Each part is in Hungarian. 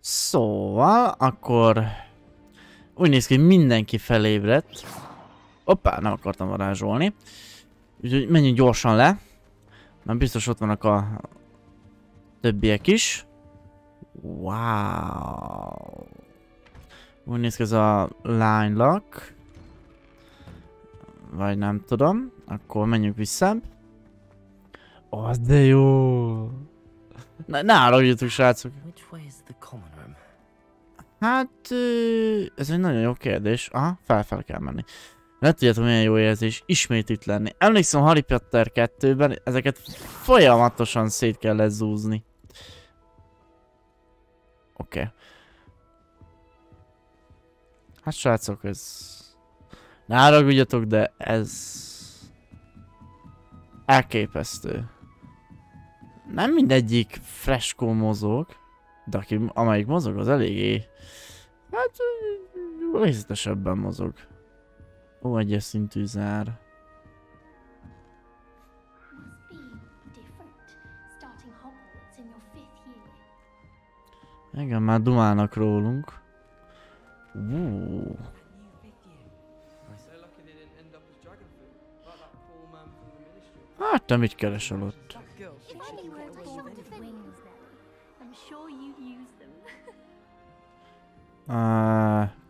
Szóval, akkor úgy néz ki, hogy mindenki felébredt. Hoppá, nem akartam varázsolni. Úgyhogy menjünk gyorsan le. Mert biztos ott vannak a többiek is. Wow. Úgy néz ki ez a line lock. Vagy nem tudom. Akkor menjünk vissza. Az de jó. Ne haragudjatok, srácok. Hát, ez egy nagyon jó kérdés. Aha, fel kell menni. Ne tudjátok, milyen jó érzés ismét itt lenni. Emlékszem Harry Potter 2-ben, ezeket folyamatosan szét kellett zúzni. Oké. Hát srácok, ez... Ne haragudjatok, de ez... elképesztő. Nem mindegyik freskó mozog, de amelyik mozog, az eléggé... hát... részletesebben mozog. Ó, egyes szintű zár. Igen, már dumálnak rólunk. Hát te mit keresel ott?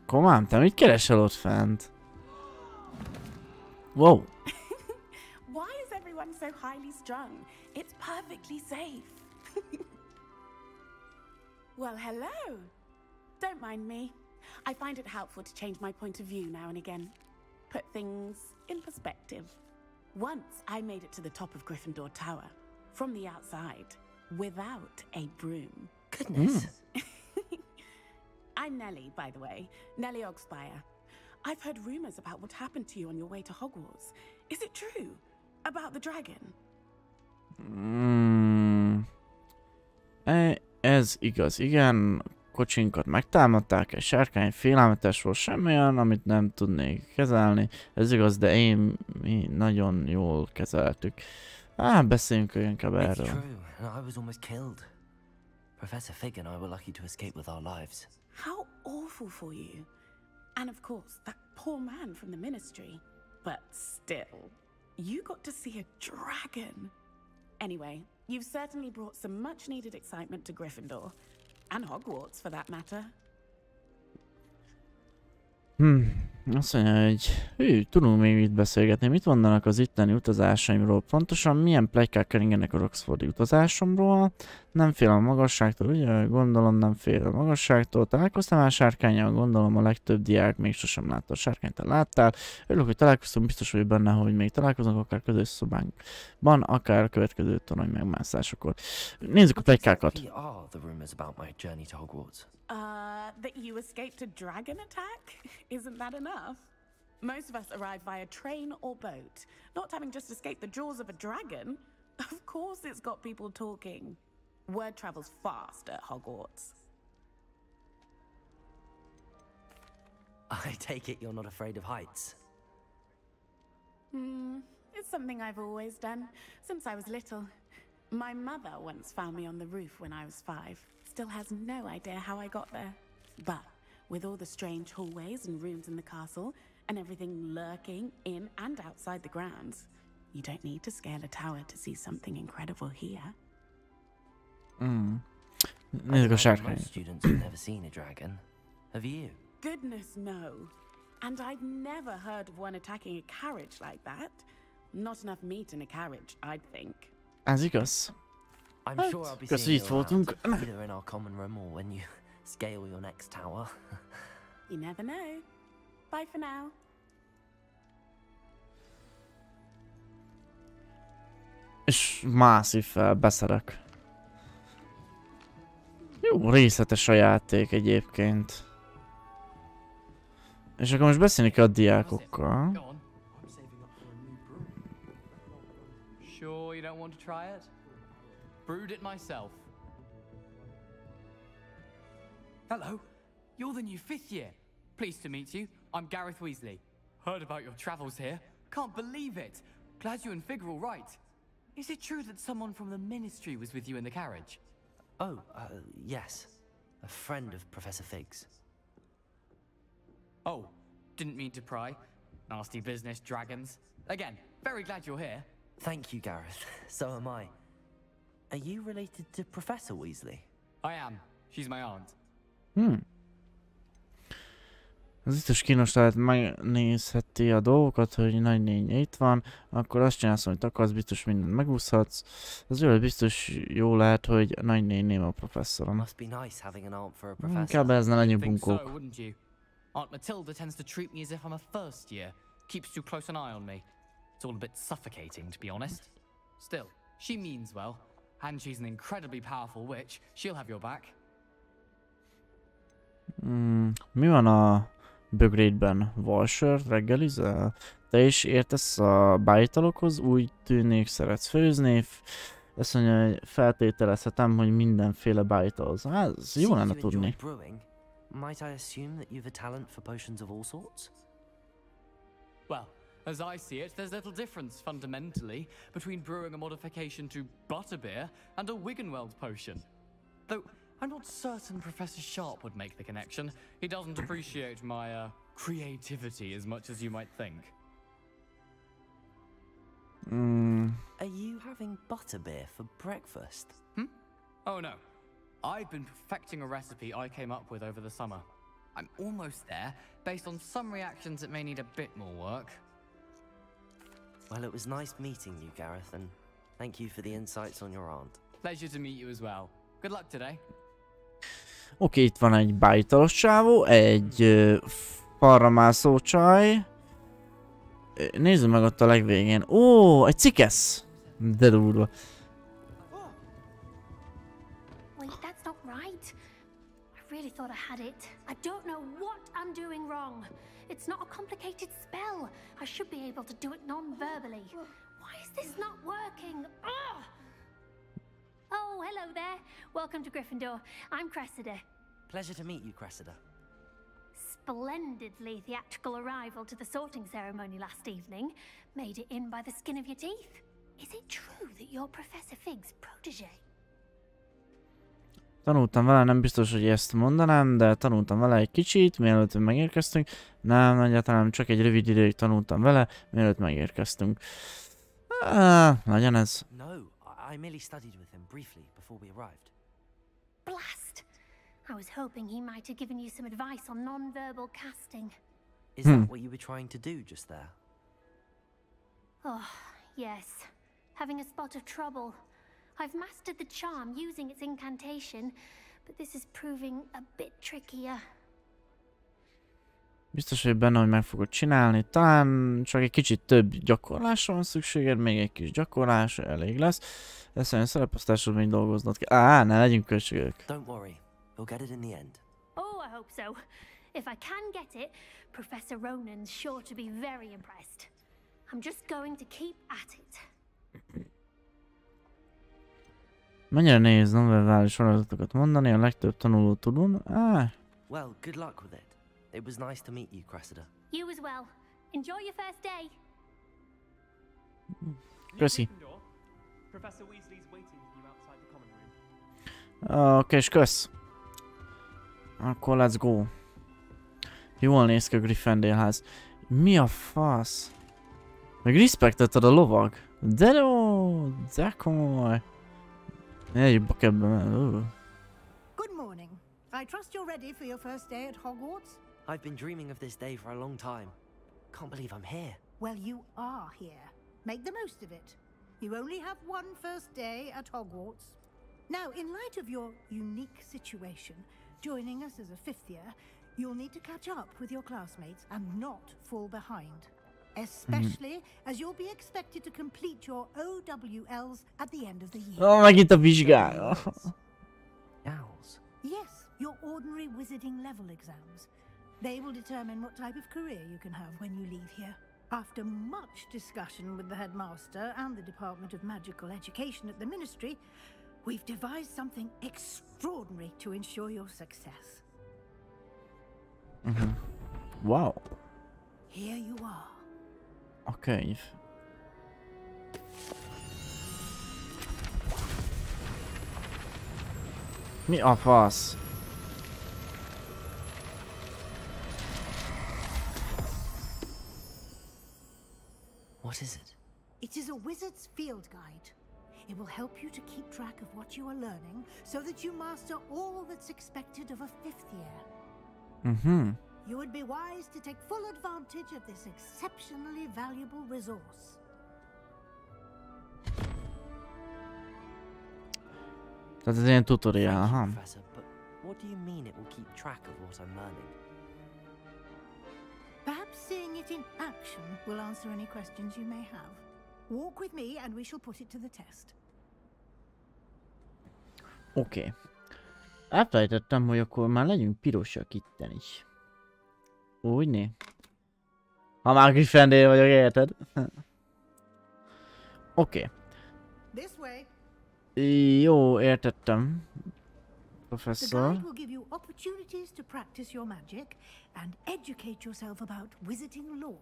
Komám, te mit keresel ott fent? Wow. Why is everyone so highly strung? It's perfectly safe. Well, hello. Don't mind me. I find it helpful to change my point of view now and again. Put things in perspective. Once I made it to the top of Gryffindor Tower, from the outside, without a broom. Goodness. I'm Nellie, by the way. Nellie Ogspire. I've heard rumors about what happened to you on your way to Hogwarts. Is it true? About the dragon? Ez igaz, igen. Kocsinkat megtámadták, egy sárkány félelmetes volt, semmi olyan, amit nem tudnék kezelni. Ez igaz, de mi nagyon jól kezeltük. Beszéljünk inkább erről. Professor Fig and I were lucky to escape with our lives. How awful for you. And of course, that poor man from the Ministry. But still, you got to see a dragon. Anyway, you've certainly brought some much needed excitement to Gryffindor. And Hogwarts, for that matter. Azt mondja, hogy tudunk még mit beszélgetni. Mit mondanak az itteni utazásaimról? Pontosan milyen pletykák keringenek a Roxfordi utazásomról? Nem félem a magasságtól, ugye? Gondolom nem fél a magasságtól. Találkoztam már sárkánnyal? Gondolom a legtöbb diák még sosem látta a sárkányt, te láttál. Örülök, hogy találkoztunk, biztos vagyok benne, hogy még találkozunk, akár közös szobánkban, akár a következő torony megmászásokor. Nézzük a pletykákat. That you escaped a dragon attack? Isn't that enough? Most of us arrive via train or boat, not having just escaped the jaws of a dragon. Of course it's got people talking. Word travels fast at Hogwarts. I take it you're not afraid of heights? It's something I've always done, since I was little. My mother once found me on the roof when I was 5. Still has no idea how I got there. But with all the strange hallways and rooms in the castle, and everything lurking in and outside the grounds, you don't need to scale a tower to see something incredible here. Nézzük a sárkány. Most students have never seen a dragon. Have you? Goodness, no. And I've never heard of one attacking a carriage like that. Not enough meat in a carriage, I'd think. Ez igaz. I'm sure I'll be Kösz, seeing itt you around, voltunk. either in our common room or when you scale your next tower. You never know. Bye for now. És mászik fel, beszerek. Jó, részletes a játék egyébként. És akkor most beszélni kell a diákokkal. Sure you don't want to try it? Brewed it myself. Hello, you're the new 5th year. Pleased to meet you. I'm Gareth Weasley. Heard about your travels here. Can't believe it. Glad you and Fig are all right. Is it true that someone from the Ministry was with you in the carriage? Oh, yes. a friend of Professor Fig's. Oh, didn't mean to pry. Nasty business, dragons. Again, very glad you're here. Thank you, Gareth. So am I. Are you related to Professor Weasley? I am. She's my aunt. Az biztos kínos lehet, megnézheti a dolgokat, hogy nagynénye itt van, akkor azt csinálsz, amit akarsz, biztos mindent megúszhatsz. Az jól biztos jó lehet, hogy nagynényém a professzorom. Must be nice having an aunt for a professor. Inkább ez ne legyen Think so, bunkók. wouldn't you? Aunt Matilda tends to treat me as if I'm a first year. Keeps too close an eye on me. It's all a bit suffocating, to be honest. Still, she means well. And she's an incredibly powerful witch. She'll have your back. Mi van a bögrédben? Valsört reggelizel? Te is értesz a bájitalokhoz? Úgy tűnik, szeretsz főzni. Azt mondja, hogy feltételezhetem, hogy mindenféle bájitalhoz. Hát, ez jó lenne tudni. Might I assume that you've a talent for potions of all sorts? Well, as I see it, there's little difference fundamentally between brewing a modification to butterbeer and a Wiggenweld potion. Though I'm not certain Professor Sharp would make the connection. He doesn't appreciate my creativity as much as you might think. Are you having butterbeer for breakfast? Oh no. I've been perfecting a recipe I came up with over the summer. I'm almost there, based on some reactions that may need a bit more work. Well, it was nice meeting you, Gareth, and thank you for the insights on your aunt. Pleasure to meet you as well. Good luck today. Oké, itt van egy bájtalos csávó, egy falra mászó csaj. Nézzük meg ott a legvégén. Ó, egy cikesz! De durva. Wait, that's not right. I really thought I had it. I don't know what I'm doing wrong. It's not a complicated spell. I should be able to do it non-verbally. Why is this not working? Ugh! Oh, hello there. Welcome to Gryffindor. I'm Cressida. Pleasure to meet you, Cressida. Splendidly theatrical arrival to the sorting ceremony last evening. Made it in by the skin of your teeth. Is it true that you're Professor Fig's protégé? Tanultam vele, nem biztos, hogy ezt mondanám, de tanultam vele egy kicsit, mielőtt megérkeztünk. Nem, egyáltalán csak egy rövid ideig tanultam vele, mielőtt megérkeztünk. Legyen ez. No, I merely studied with him briefly before we arrived. Blast! I was hoping he might have given you some advice on non-verbal casting. Is that what you were trying to do just there? Oh, yes. Having a spot of trouble. I've mastered the charm using its incantation, but this is proving a bit trickier. Biztos, hogy benne, hogy meg fogod csinálni. Talán csak egy kicsit több gyakorlásra van szükséged, még egy kis gyakorlás elég lesz. Ezt olyan szereposztásod még dolgoznod kell. Ne legyünk költségek. Don't worry, you'll get it in the end. Oh, I hope so. If I can get it, Professor Ronan's sure to be very impressed. I'm just going to keep at it. Mennyire nehéz non-verbális sorozatokat mondani, a legtöbb tanuló tudun. Well, good luck with it. It was nice to meet you, Cressida. You as well. Enjoy your first day. Köszi. Professor Weasley's waiting for you outside the common room. Oké, és kösz. Akkor let's go. Jól néz ki a Gryffindor ház. Mi a fasz? Meg respektetted a lovag. De jó, de komoly. Good morning. I trust you're ready for your first day at Hogwarts? I've been dreaming of this day for a long time. Can't believe I'm here. Well, you are here. Make the most of it. You only have one first day at Hogwarts. Now, in light of your unique situation, joining us as a fifth year, you'll need to catch up with your classmates and not fall behind. Especially as you'll be expected to complete your OWLs at the end of the year. Megint a vizsgája. Owls. Yes, your ordinary wizarding level exams. They will determine what type of career you can have when you leave here. After much discussion with the headmaster and the Department of Magical Education at the Ministry, we've devised something extraordinary to ensure your success. Wow. Here you are. A könyv. Mi a fasz? What is it? It is a wizard's field guide. It will help you to keep track of what you are learning so that you master all that's expected of a 5th year. You would be wise to take full advantage of this exceptionally valuable resource. Tehát ez ilyen tutorial, aha. Professor, but what do you mean it will keep track of what I'm learning? Perhaps seeing it in action will answer any questions you may have. Walk with me and we shall put it to the test. Oké. Elfelejtettem, hogy akkor már legyünk pirosak itten is. Úgyné? Ha már Gryffindor vagyok, érted? Oké. This way. Jó, értettem. The Professzor. guide will give you opportunities to practice your magic and educate yourself about wizarding lore.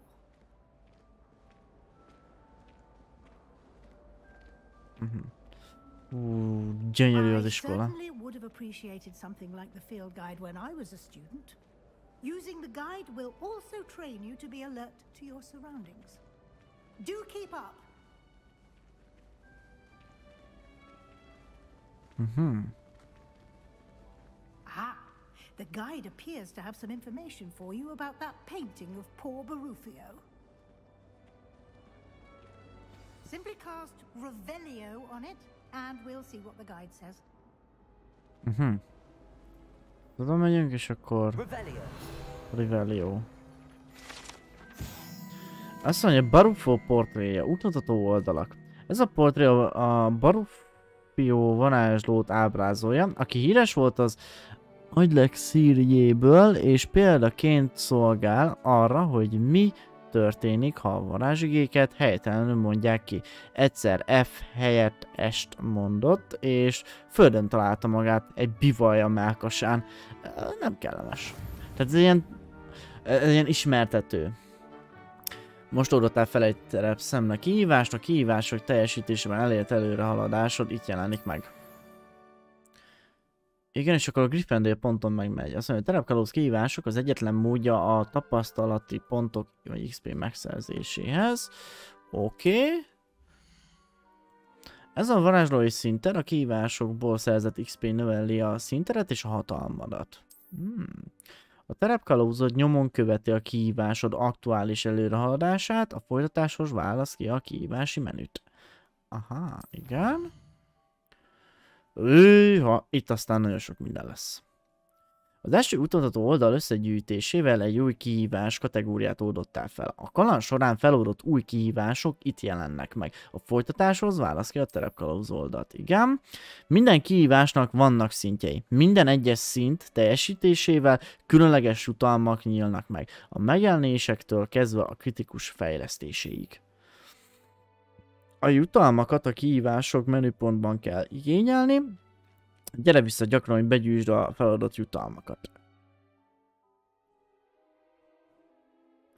Gyönyörű az I iskola. certainly would have appreciated something like the field guide when I was a student. Using the guide will also train you to be alert to your surroundings. Do keep up. Ah, the guide appears to have some information for you about that painting of poor Barufio. Simply cast Revelio on it, and we'll see what the guide says. Oda megyünk, és akkor... Revelio. Revelio. Azt mondja, Barufo portréja, útmutató oldalak. Ez a portré a Barufio varázslót ábrázolja, aki híres volt az agylek szírjéből, és példaként szolgál arra, hogy mi történik, ha a varázsigéket helytelenül mondják ki. Egyszer F helyett est mondott, és földön találta magát egy bivaj a mellkasán. Nem kellemes. Tehát ez ilyen ismertető. Most oldotál fel egy terepszemle kihívást, a kihívások teljesítésében elért előrehaladásod itt jelenik meg. Igen, és akkor a Gryffindor ponton megmegy. Azt mondja, hogy terepkalóz kihívások az egyetlen módja a tapasztalati pontok vagy XP megszerzéséhez. Oké. Ez a varázslói szinter, a kihívásokból szerzett XP növeli a szinteret és a hatalmadat. A terepkalózod nyomon követi a kihívásod aktuális előrehaladását, a folytatáshoz válasz ki a kihívási menüt. Aha, igen. Itt aztán nagyon sok minden lesz. Az első útmutató oldal összegyűjtésével egy új kihívás kategóriát oldottál fel. A kaland során feloldott új kihívások itt jelennek meg. A folytatáshoz válasz ki a terepkalóz oldalt. Igen. Minden kihívásnak vannak szintjei. Minden egyes szint teljesítésével különleges jutalmak nyílnak meg. A megjelenésektől kezdve a kritikus fejlesztéséig. A jutalmakat a kihívások menüpontban kell igényelni. Gyere vissza gyakran, hogy begyűjtsd a feladott jutalmakat.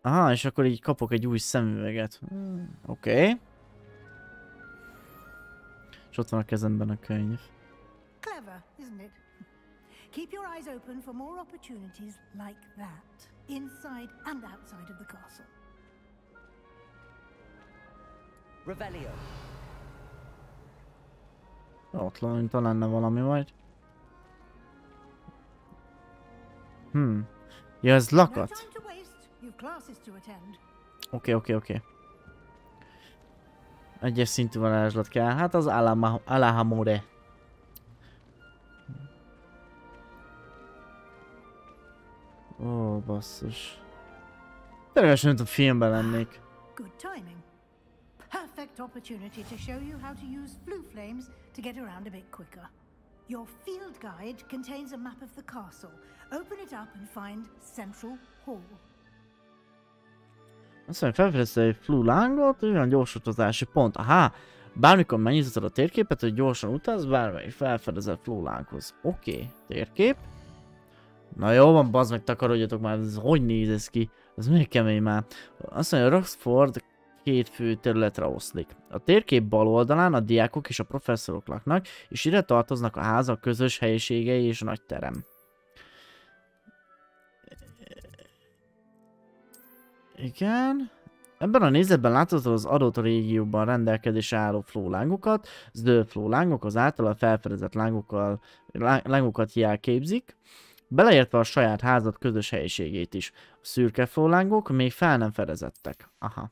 Aha, és akkor így kapok egy új szemüveget. Oké. És ott van a kezemben a könyv. Clever, isn't it? Keep your eyes open for more opportunities like that, inside and outside of the castle. Revelio. Ott lenne valami majd. Ja, ez lakat. Oké. Egyes szintű varázslat kell. Hát az Alahamore. Ó, basszus. Tényleg sem, mint a filmben lennék. Good timing. Perfect opportunity to show you how to use blue flames to get around a bit quicker. Your field guide contains a map of the castle. Open it up and find Central Hall. Azt mondja, felfedezte egy flu lángot, olyan gyors utazási pont. Aha, bármikor megnyitod a térképet, hogy gyorsan utaz, bármelyik felfedezett flu lánghoz. Oké, térkép. Na jó van, bazd meg, takarodjatok már, ez hogy néz ez ki? Ez miért kemény már? Azt mondja, Roxford két fő területre oszlik. A térkép bal oldalán a diákok és a professzorok laknak, és ide tartoznak a házak közös helyiségei és a nagy terem. Igen. Ebben a nézetben látható az adott régióban rendelkezésre álló flólángokat, zöld flólángok az általa felfedezett lángokat jelképzik, beleértve a saját házad közös helyiségét is. A szürke flólángok még fel nem fedezettek. Aha.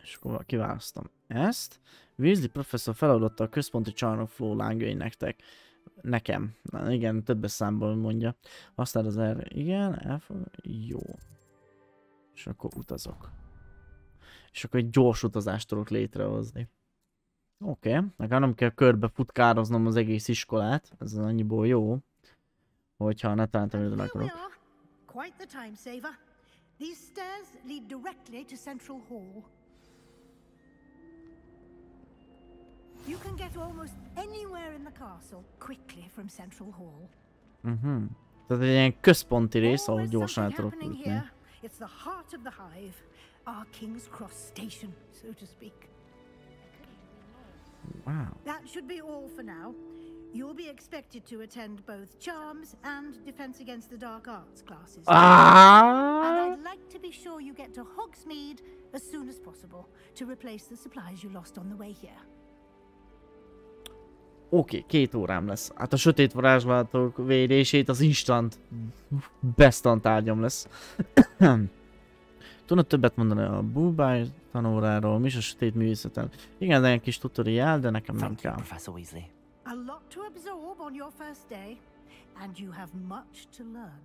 És akkor kiválasztom ezt. Weasley professzor feladatta a központi csarnok flólángjai nektek. Nekem. Na, igen, többes számból mondja. Használd az erre. Igen, jó. És akkor utazok. És akkor egy gyors utazást tudok létrehozni. Oké, nekem nem kell körbe futkároznom az egész iskolát. Ez annyiból jó. Hogyha netán tanulni akarok. Quite the time saver. These stairs lead directly to Central Hall. You can get almost anywhere in the castle quickly from Central Hall. Tehát egy ilyen központi rész, ahol gyorsan el tudok jutni. It's the heart of the hive, our King's Cross station, so to speak. Wow. That should be all for now. You'll be expected to attend both Charms and Defense Against the Dark Arts classes. And I'd like to be sure you get to Hogsmeade as soon as possible to replace the supplies you lost on the way here. Oké, 2 órám lesz. Hát a sötét varázslatok védését az instant best tantárgyam lesz. Tudod többet mondani a Búbáj tanóráról, mi is a sötét művészeten. Igen, de egy kis tutoriál, de nekem nem kell. Professor Weasley. A lot to absorb on your first day, and you have much to learn.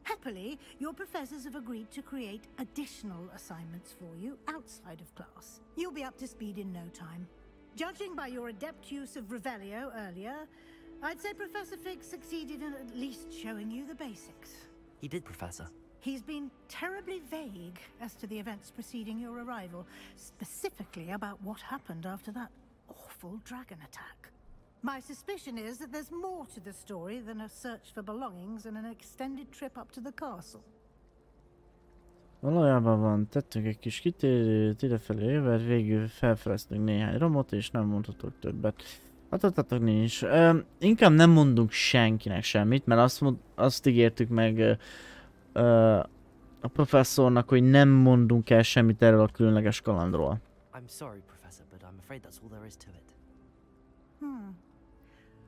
Happily, your professors have agreed to create additional assignments for you outside of class. You'll be up to speed in no time. Judging by your adept use of Revelio earlier, I'd say Professor Fig succeeded in at least showing you the basics. He did, Professor. He's been terribly vague as to the events preceding your arrival, specifically about what happened after that awful dragon attack. My suspicion is that there's more to the story than a search for belongings and an extended trip up to the castle. Valójában van, tettünk egy kis kitérőt idefelé jövet, végül felfedeztünk néhány romot, és nem mondhatok többet. Adatatok nincs. Inkább nem mondunk senkinek semmit, mert azt ígértük meg a professzornak, hogy nem mondunk el semmit erről a különleges kalandról. I'm sorry, Professor, but I'm afraid that's all there is to it.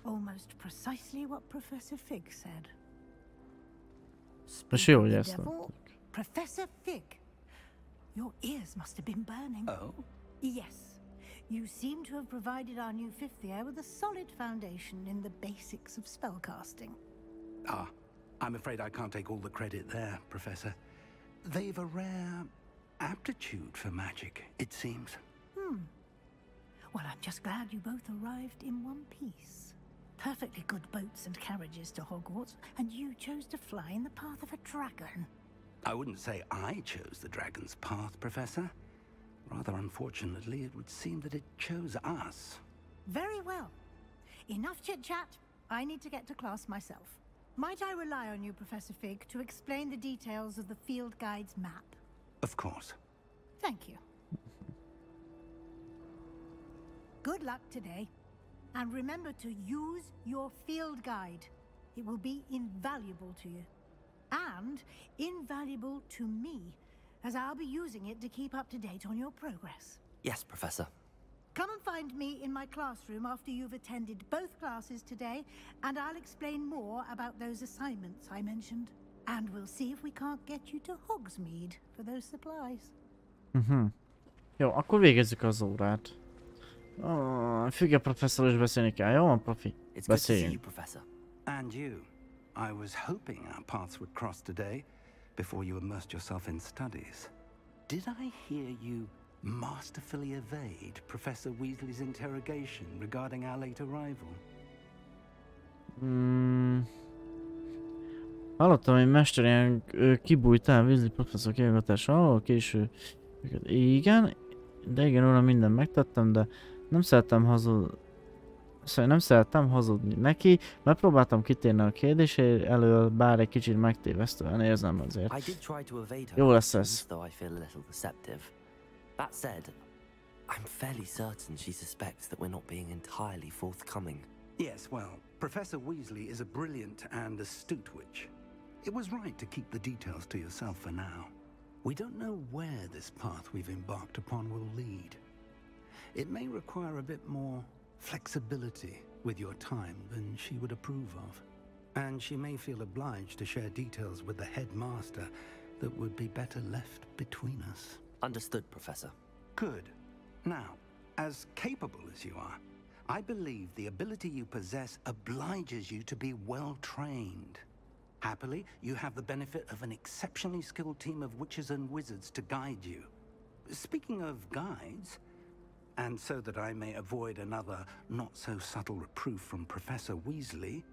Almost precisely what Professor Fig said. És jó, hogy ezt mondtuk. Professor Fig, your ears must have been burning. Oh? Yes. You seem to have provided our new fifth year with a solid foundation in the basics of spellcasting. I'm afraid I can't take all the credit there, Professor. They've a rare aptitude for magic, it seems. Well, I'm just glad you both arrived in one piece. Perfectly good boats and carriages to Hogwarts, and you chose to fly in the path of a dragon. I wouldn't say I chose the dragon's path, Professor. Rather unfortunately, it would seem that it chose us. Very well. Enough chit-chat. I need to get to class myself. Might I rely on you, Professor Fig, to explain the details of the field guide's map? Of course. Thank you. Good luck today. And remember to use your field guide. It will be invaluable to you. And invaluable to me, as I'll be using it to keep up to date on your progress. Yes, Professor. Come and find me in my classroom after you've attended both classes today, and I'll explain more about those assignments I mentioned. And we'll see if we can't get you to Hogsmeade for those supplies. Jó, akkor végezzük az órát. Függ a professzor is beszélni kell, jó? Profi. Beszéljünk. And you. I was hoping our paths would cross today, before you immersed yourself in studies. Did I hear you masterfully evade Professor Weasley's interrogation regarding our late arrival? Hallottam, hogy mester ilyen kibújtál Weasley professzor kihallgatása alól, késő. Igen, de igen, uram, mindent megtettem, de nem szerettem hazudni neki, megpróbáltam kitérni a kérdésé elől, bár egy kicsit megtévesztően érzem azért. Jó lesz ez. That said, I'm fairly certain she suspects that we're not being entirely forthcoming. Yes, well, Professor Weasley is a brilliant and astute witch. It was right to keep the details to yourself for now. We don't know where this path we've embarked upon will lead. It may require a bit more flexibility with your time than she would approve of. And she may feel obliged to share details with the headmaster that would be better left between us. Understood, Professor. Good. Now, as capable as you are, I believe the ability you possess obliges you to be well trained. Happily, you have the benefit of an exceptionally skilled team of witches and wizards to guide you. Speaking of guides, and so that I may avoid another not-so-subtle reproof from Professor Weasley,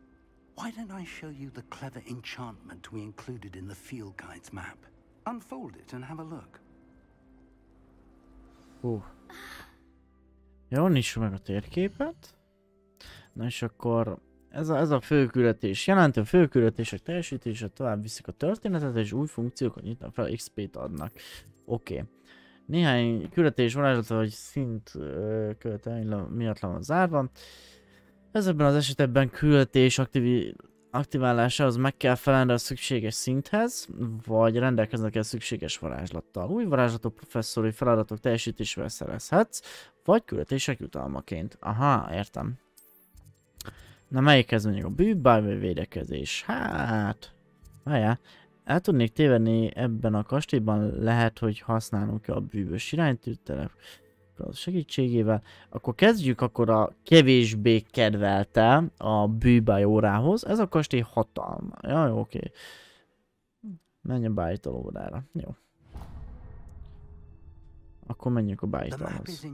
why don't I show you the clever enchantment we included in the field guide's map? Unfold it and have a look. Jó, nyissuk meg a térképet. Na és akkor ez a főküldetés. Jelentő főküldetések teljesítése tovább viszik a történetet, és új funkciókat nyitnak fel, XP-t adnak. Oké. Néhány küldetés varázslata, hogy szint követelmény miatt le van zárva. Ezekben az esetekben küldetés aktiválásához meg kell felelni a szükséges szinthez, vagy rendelkeznek el szükséges varázslattal. Új varázslatok professzori feladatok teljesítésével szerezhetsz, vagy küldetések jutalmaként. Aha, értem. Na melyikhez mondjuk a bűvbáj vagy védekezés? Hát... Várjál, el tudnék tévedni ebben a kastélyban, lehet, hogy használunk a bűvös iránytűtelep segítségével. Akkor kezdjük akkor a kevésbé kedvelte a bűvbáj órához. Ez a kastély hatalma. Ja, jó, oké. Menj a bájtól órára. Jó. Akkor menjünk a bájtolhoz.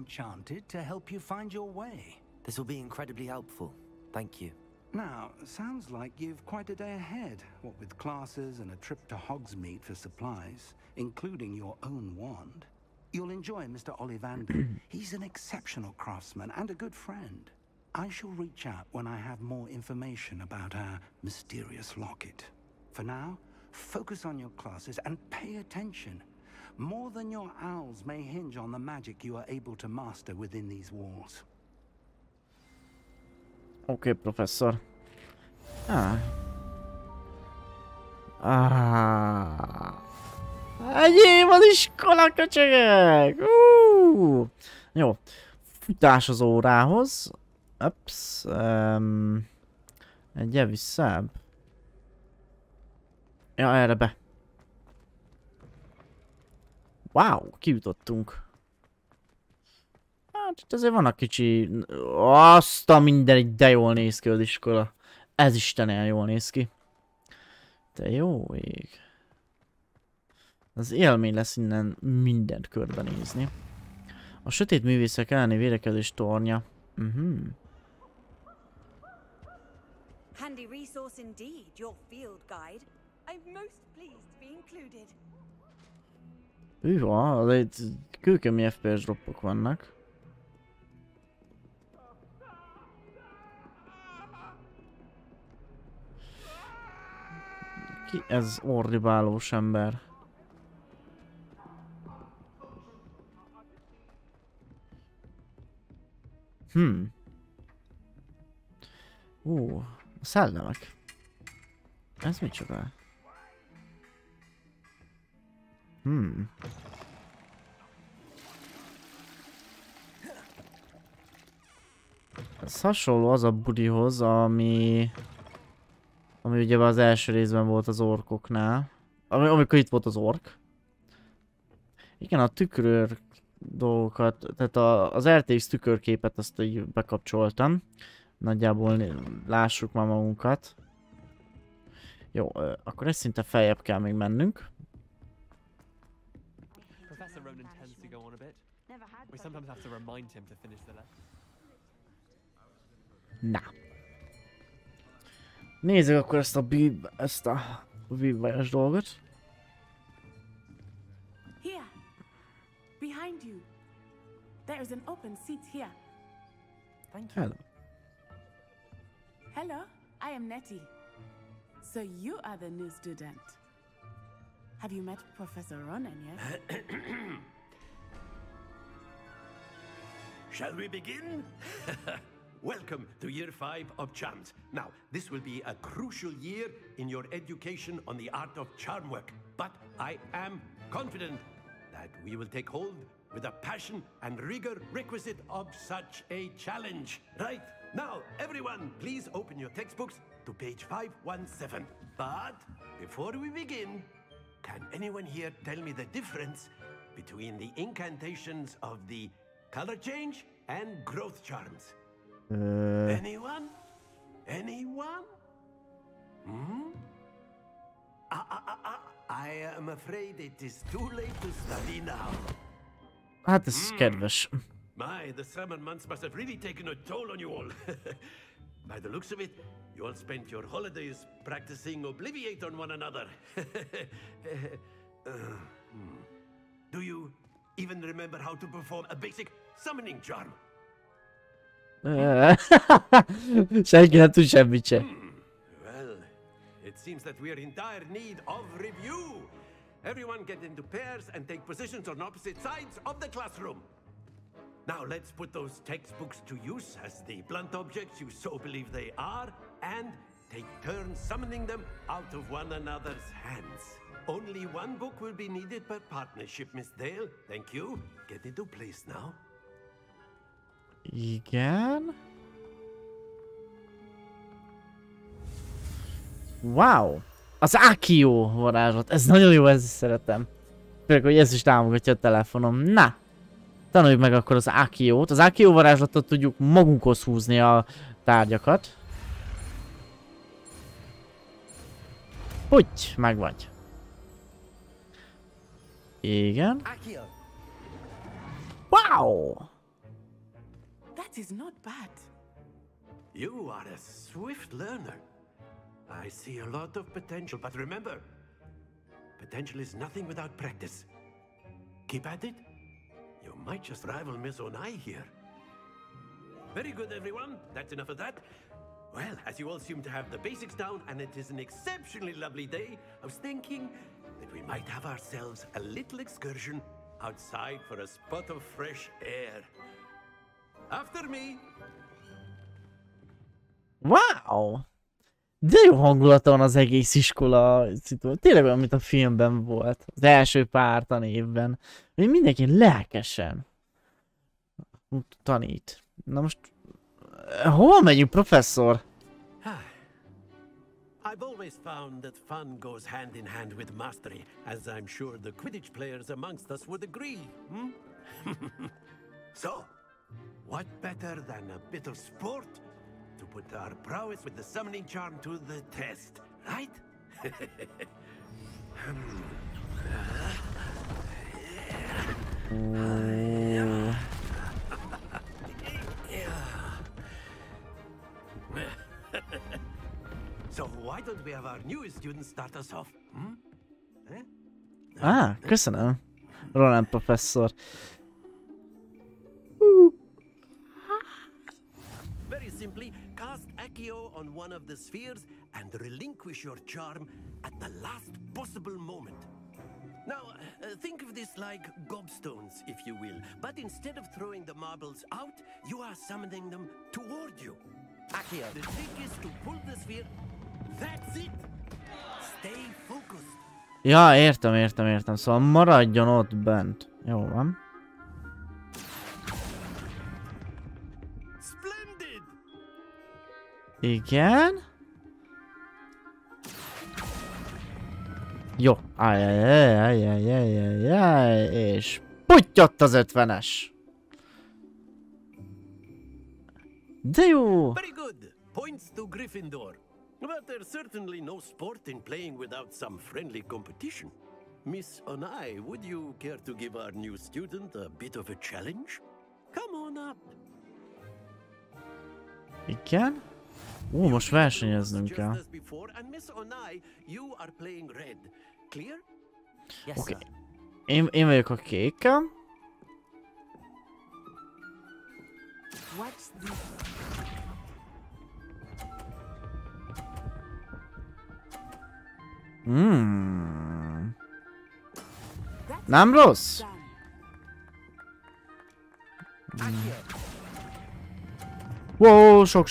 This will be incredibly helpful. Thank you. Now, sounds like you've quite a day ahead, what with classes and a trip to Hogsmeade for supplies, including your own wand. You'll enjoy Mr. Ollivander. He's an exceptional craftsman and a good friend. I shall reach out when I have more information about our mysterious locket. For now, focus on your classes and pay attention. More than your owls may hinge on the magic you are able to master within these walls. Oké, professzor. Enyém az iskola, köcsögök! Jó. Futás az órához. Ups. Egyel visszább. Ja, erre be. Wow, kijutottunk. Hát itt azért vannak kicsi... Azt a mindenit, de jól néz ki az iskola. Ez Istenen jól néz ki. De jó ég. Az élmény lesz innen mindent körbenézni. A sötét művészek elleni védekezés tornya. Handy resource indeed, your field guide. I'm most pleased to be included. Itt kőkemény FPS droppok vannak. Ki ez orribálós ember? A szellemek. Ez micsoda? Ez hasonló az a budihoz, ami ugye az első részben volt az orkoknál. Amikor itt volt az ork. Igen, a tükrör dolgokat, tehát az RTX tükörképet azt így bekapcsoltam. Nagyjából lássuk már magunkat. Jó, akkor egy szinte feljebb kell még mennünk. Na. Nézzük akkor ezt a bűvbajos dolgot. Here, behind you. There is an open seat here. Thank you. Hello. Hello, I am Nettie. So you are the new student. Have you met Professor Ronen yet? Shall we begin? Welcome to year 5 of charms. Now, this will be a crucial year in your education on the art of charm work, but I am confident that we will take hold with a passion and rigor requisite of such a challenge. Right, now everyone please open your textbooks to page 517. But before we begin, can anyone here tell me the difference between the incantations of the color change and growth charms? Anyone? Anyone? I am afraid it is too late to study now. Hát ez kedves. My, the summer months must have really taken a toll on you all. By the looks of it, you all spent your holidays practicing Obliviate on one another. Do you even remember how to perform a basic summoning charm? Senki nem tud semmit se. Well, it seems that we are in dire need of review. Everyone get into pairs and take positions on opposite sides of the classroom. Now let's put those textbooks to use as the blunt objects you so believe they are, and take turns summoning them out of one another's hands. Only one book will be needed per partnership, Miss Dale. Thank you. Get into place now. Igen. Wow! Az Akio varázslat. Ez nagyon jó, ezt szeretem. Főleg, hogy ez is támogatja a telefonom. Na! Tanuljuk meg akkor az Akiót. Az Akio varázslatot tudjuk magunkhoz húzni a tárgyakat. Úgy, meg vagy. Igen. Wow! That is not bad. You are a swift learner. I see a lot of potential, but remember, potential is nothing without practice. Keep at it. You might just rival Miss Onai here. Very good, everyone. That's enough of that. Well, as you all seem to have the basics down, and it is an exceptionally lovely day, I was thinking that we might have ourselves a little excursion outside for a spot of fresh air. After me! Wow! De jó hangulata van az egész iskola. Tényleg olyan, mint a filmben volt. Az első pár tanévben. Hogy mindenki lelkesen tanít. Na most... Hol megyünk, professzor? I've always found that fun goes hand in hand with mastery, as I'm sure the Quidditch players amongst us would agree. So, what better than a bit of sport to put our prowess with the summoning charm to the test, right? So why don't we have our newest student start us off? Köszönöm. Roland professzor. Very simply, cast Accio on one of the spheres and relinquish your charm at the last possible moment. Now, think of this like gobstones, if you will, but instead of throwing the marbles out, you are summoning them toward you. Accio. The trick is to pull the sphere. That's it. Stay focused. Ja, értem. Szóval maradjon ott bent. Jó van. Splendid. Igen. Jó. Ajjajjajjajjajjaj. És puttyott az 50-es. De jó. Very good. Points to Gryffindor. But there's certainly no sport in playing without some friendly competition. Miss Onai, would you care to give our new student a bit of a challenge? Come on up. Igen. Most versenyeznünk kell. Oké. Én vagyok a kékkel. Nem rossz? Wow, sok.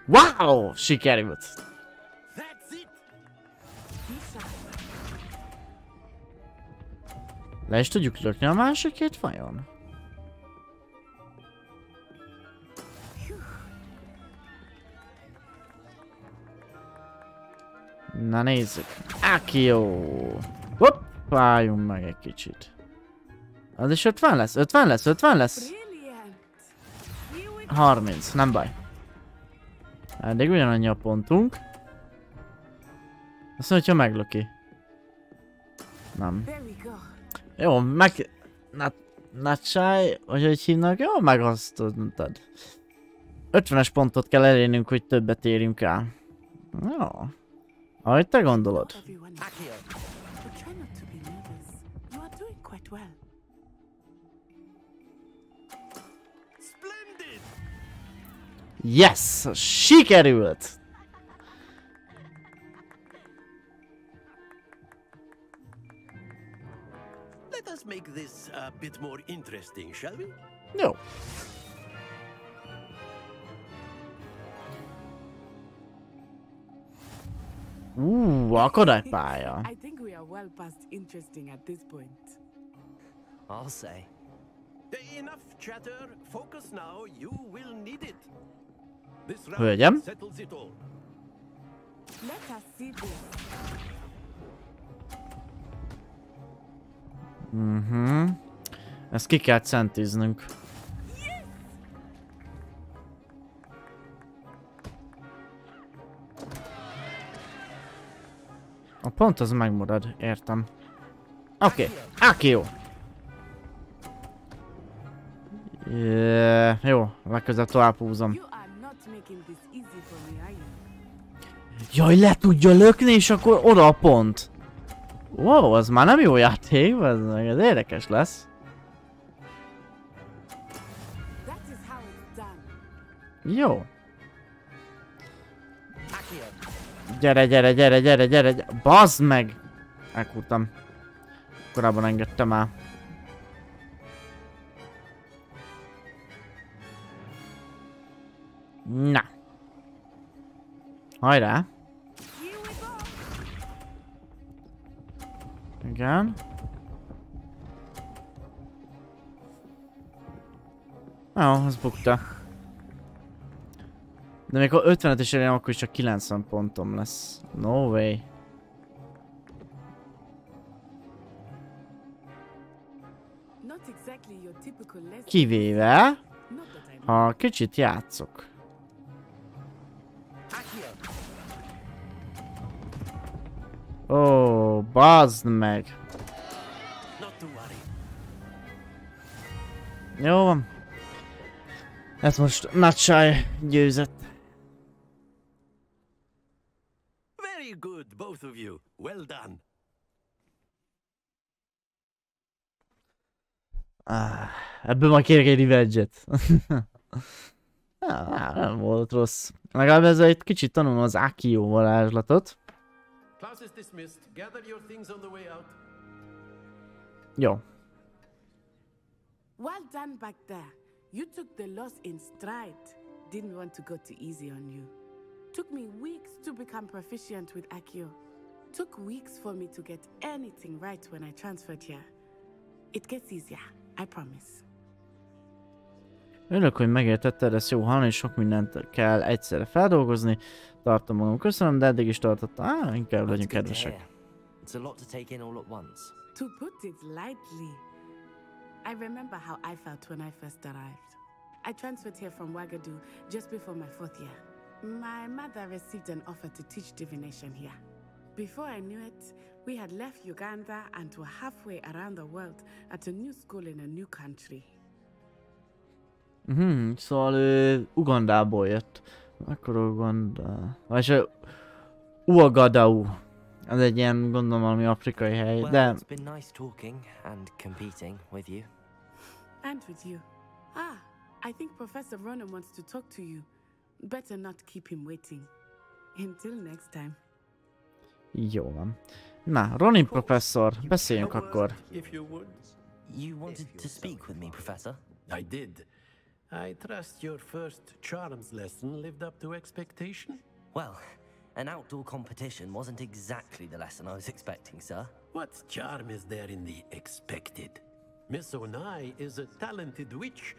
Wow, sikerült. Le is tudjuk lökni a másikét vajon? Na nézzük. Akio! Hopp! Váljunk meg egy kicsit. Az is 50 lesz, 50 lesz, 50 lesz. 30, nem baj. Eddig ugyanannyi a pontunk. Azt mondja, hogyha meglöki. Nem. Jó, meg... Nagysáj, hogy hívnak? Jó, megosztottad. 50-es pontot kell elérnünk, hogy többet érjünk el. Jó. Ahogy te gondolod. Yes! Sikerült! Let us make this a bit more interesting, shall we? Jó. Akadálypálya. I think we are well past interesting at this point. I'll say. Enough chatter. Focus now. You will need it. This Hölgyem. round settles it all. Let us see this. Ezt ki kell centiznünk. A pont az megmarad, értem. Oké, Akio! Jó, legközelebb tovább húzom. Jaj, le tudja lökni, és akkor oda a pont. Wow, az már nem jó játék, ez érdekes lesz. Jó. Gyere, gyere, gyere, gyere, gyere, bazd meg! Elkúrtam. Korábban engedtem el. Na. Hajrá! Igen. Jó, az bukta. De még ha 50-et is elérem, akkor is csak 90 pontom lesz. No way. Kivéve, ha kicsit játszok. Ó, bazd meg. Jó van. Ez most Nagysáj győzött. Very good, both of you. Well done. Ebből majd kérek egy revenge-et. Nem volt rossz. Legalább ezzel egy kicsit tanulom az Akio varázslatot. Jó. Well done back there. You took the loss in stride. Didn't want to go too easy on you. Took me weeks to become proficient with Akio. Took weeks for me to get anything right when I transferred here. It gets easier, I promise. Örülök, hogy megértetted, ezt jó hallani, és sok mindent kell egyszerre feldolgozni. Tartom magam, köszönöm, de eddig is tartottam. Inkább legyünk kedvesek. It's a lot to take in all at once. To put it lightly, I remember how I felt when I first arrived. I transferred here from Ouagadougou just before my 4th year. My mother received an offer to teach divination here. Before I knew it, we had left Uganda and were halfway around the world at a new school in a new country. Szóval Ugandából jött. Akkor Uganda... Vagy Ouagadougou. Ez egy ilyen, gondolom, valami afrikai hely, de... Well, it's been nice talking and competing with you. And with you. I think Professor Ronan wants to talk to you. Better not keep him waiting. Until next time. Jó van. Na, Ronin professzor, beszéljünk akkor. You wanted to speak with me, Professor? I did. I trust your first charms lesson lived up to expectation? Well, An outdoor competition wasn't exactly the lesson I was expecting, sir. What charm is there in the expected? Miss Onai is a talented witch.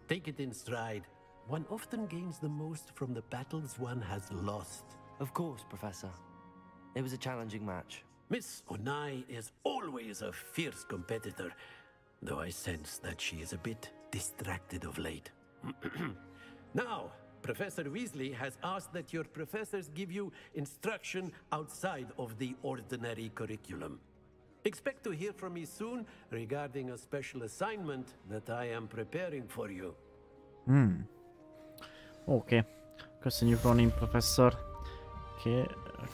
Take it in stride. One often gains the most from the battles one has lost. Of course, Professor. It was a challenging match. Miss Onai is always a fierce competitor, though I sense that she is a bit distracted of late. Now, Professor Weasley has asked that your professors give you instruction outside of the ordinary curriculum. Expect to hear from me soon regarding a special assignment that I am preparing for you. Oké. Köszönjük, Ronin professzor.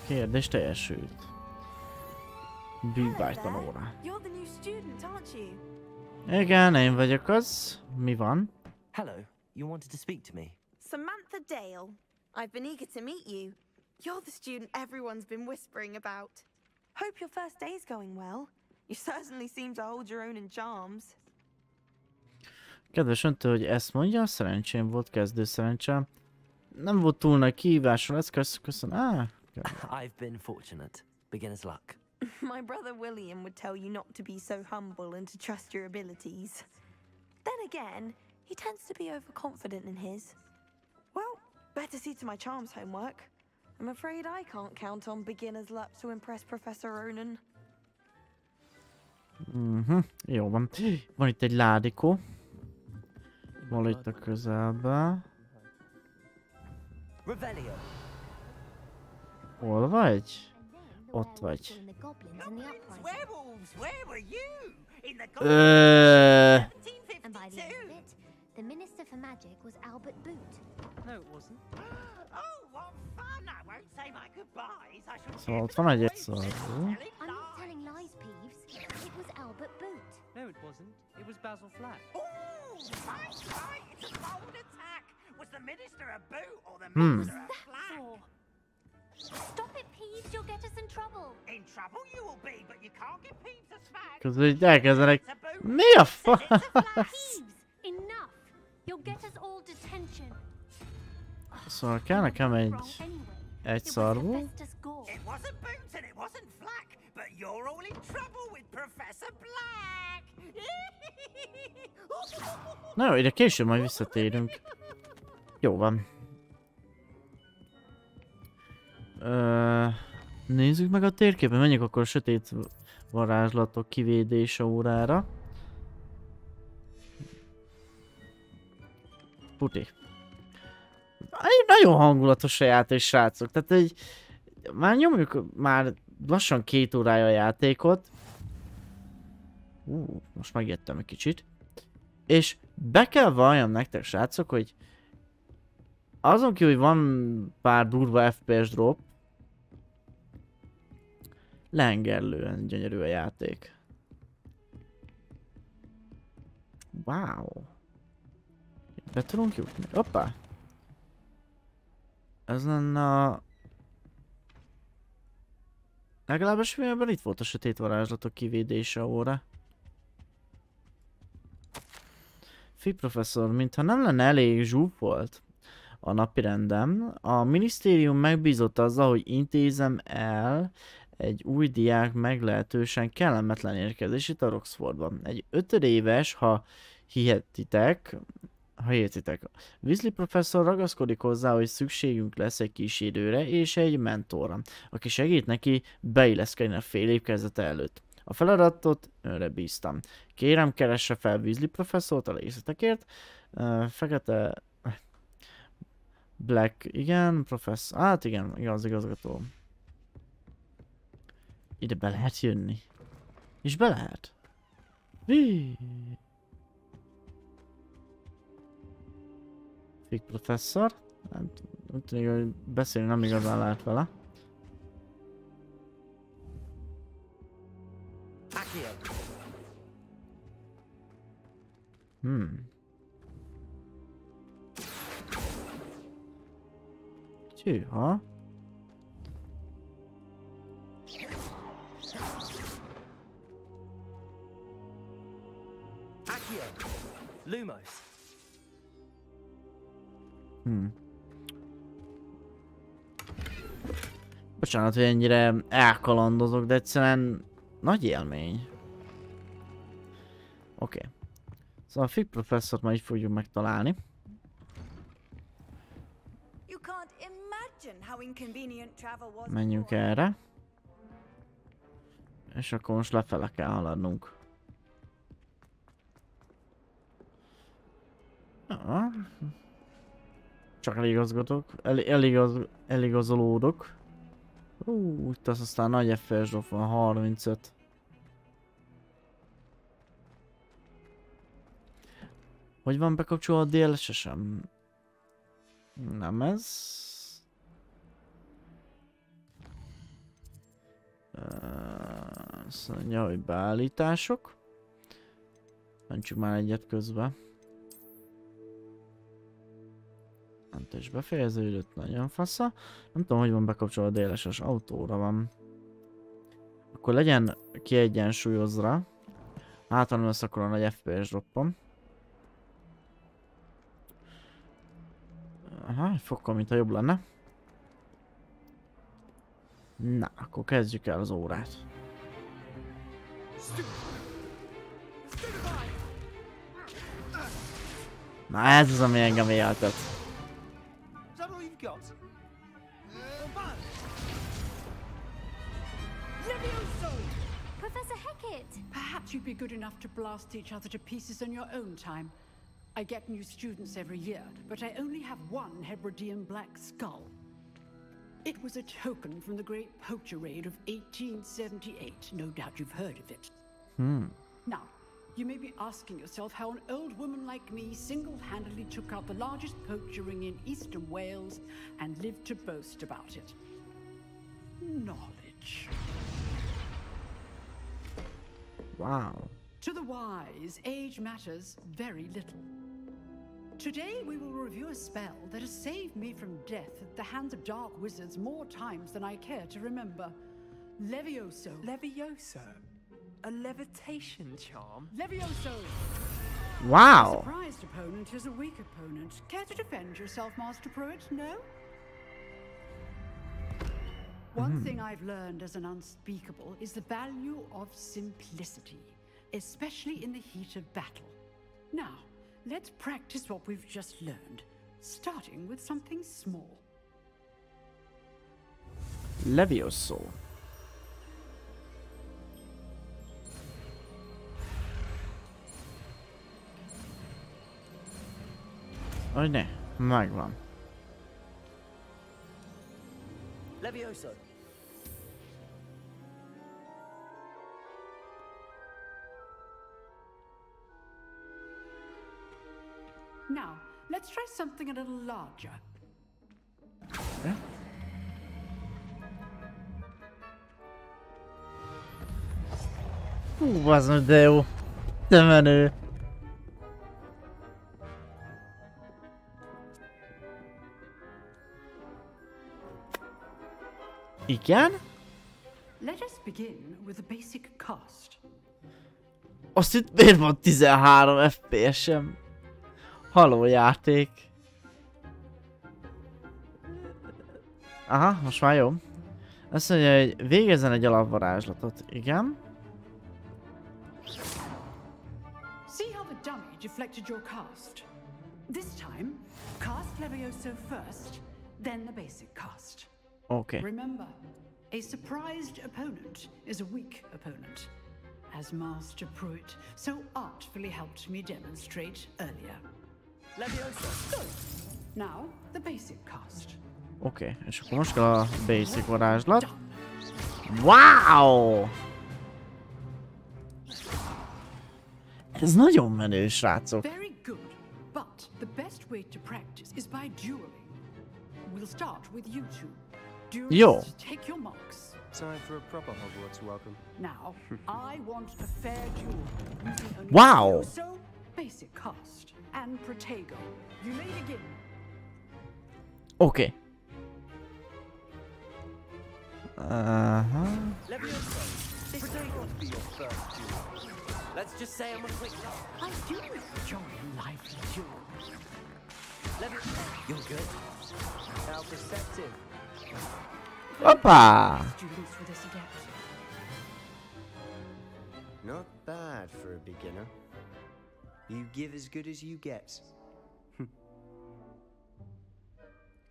Kérdés teljesült. Bűvájtanóra. You're the new student, aren't you? Igen, én vagyok az. Mi van? Hello, you wanted to speak to me? Samantha Dale. I've been eager to meet you. You're the student everyone's been whispering about. Hope your first day's going well. You certainly seem to hold your own in charms. Kedves öntő, hogy ezt mondja, szerencsém volt, kezdő szerencsém. Nem volt túl nagy kihívásra, ezt köszönöm. I've been fortunate. Beginner's luck. My brother William would tell you not to be so humble and to trust your abilities. Then again, he tends to be overconfident in his. Well, better see to my charms homework. I'm afraid I can't count on beginner's luck to impress Professor Ronan. Jó van. Van itt egy ládikó. Van itt a közelben. Revelio. Hol vagy? Ott vagy. The Minister for Magic was Albert Boot. No, it wasn't. Oh, what fun! I won't say my goodbyes. I shall. Szóval ott van egy egyszerű. I'm not telling lies, Peeves. It was Albert Boot. No, it wasn't. It was Basil Flack. Oh, right. It's a bold attack. Was the Minister a boot or the Minister a flack? Stop it, Peeves. You'll get us in trouble. In trouble you will be, but you can't get Peeves a smack. Közben így elkezdenek. Mi a fasz? Enough. You'll get us all detention. Szóval kell nekem egy szarvú. It wasn't Boots and it wasn't Flack, but you're all in trouble with Professor Black. Na jó, ide később majd visszatérünk. Jó van. Nézzük meg a térképen, menjünk akkor a sötét varázslatok kivédése órára. Puti. Nagyon hangulatos a játék, srácok. Tehát egy... Már nyomjuk már lassan 2 órája a játékot. Most megijedtem egy kicsit. És be kell valljam nektek, srácok, hogy azon kívül, hogy van pár durva FPS drop, lehengerlően gyönyörű a játék. Wow. Be tudunk jutni? Hoppá! Ez lenne a... Legalábbis filmben itt volt a sötét varázslatok kivédése óra. Fi professzor, mintha nem lenne elég zsúfolt a napirendem, a minisztérium megbízott azzal, hogy intézem el egy új diák meglehetősen kellemetlen érkezését a Roxfordban. Egy 5 éves, ha hihetitek, Weasley professzor ragaszkodik hozzá, hogy szükségünk lesz egy kísérőre és egy mentorra, aki segít neki beilleszkedni a fél év kezdete előtt. A feladatot önre bíztam. Kérem, keresse fel Weasley professzort a részletekért. Fekete... Black, igen, professzor... Hát igen, igaz, igazgató. Ide be lehet jönni. És be lehet. Fig professzor. Úgy tűnik, hogy beszélni nem igazán lehet vele. Tűha. Lumos. Bocsánat, hogy ennyire elkalandozok, de egyszerűen nagy élmény. Oké. Szóval a Fig professzort már így fogjuk megtalálni. Menjünk erre. És akkor most lefele kell haladnunk. Csak eligazolódok. Itt az aztán nagy FPS drop van, 35. Hogy van bekapcsolva a DLSS-em? Nem ez. Azt mondja, hogy beállítások. Mentsük már egyet közben. És befejeződött, nagyon fasza. Nem tudom, hogy van bekapcsolva a DLSS, autóra van. Akkor legyen kiegyensúlyozra. Hát nem lesz akkor a nagy FPS droppom. Aha, egy fokkal, mintha jobb lenne. Na, akkor kezdjük el az órát. Na, ez az, ami engem éltet. Professor Hecat! Perhaps you'd be good enough to blast each other to pieces on your own time. I get new students every year, but I only have one Hebridean black skull. It was a token from the Great Poacher Raid of 1878. No doubt you've heard of it. Now, you may be asking yourself how an old woman like me single-handedly took out the largest poacher ring in eastern Wales and lived to boast about it. Knowledge. Wow. To the wise, age matters very little. Today we will review a spell that has saved me from death at the hands of dark wizards more times than I care to remember. Levioso. Levioso? A levitation charm? Levioso! Wow! A surprised opponent is a weak opponent. Care to defend yourself, Master Pruitt? No? One thing I've learned as an unspeakable is the value of simplicity, especially in the heat of battle. Now, let's practice what we've just learned, starting with something small. Levioso. Hogy ne, megvan. Levioso. Now, let's try something a little larger. Yeah. Az meg de jó. De menő. Igen? Let us begin with a basic cast. Azt itt miért van 13 FPS-em? Haló játék. Aha, most már jó. Azt mondja, hogy végezzen egy alapvarázslatot. Igen. See how the dummy deflected your cast. This time, cast Levioso first, then the basic cast. Okay. Remember, a surprised opponent is a weak opponent, as Master Pruitt so artfully helped me demonstrate earlier. Levioso. Now, the basic cast. Oké, és akkor most kell a basic varázslat. Wow! Ez nagyon menő, srácok. Very good, but the best way to practice is by dueling. We'll start with you two. Duelists, take your marks. Time for a proper Hogwarts welcome. Now, I want a fair duel using only Wow! Levioso, basic cast, and Protego. You may begin. Oké. Levioso. Protego to be your first duel. Let's just say I'm a quick I do enjoy a lively duel. Levioso. You're good. How perceptive. Hoppá! Not bad for a beginner. You give as good as you get.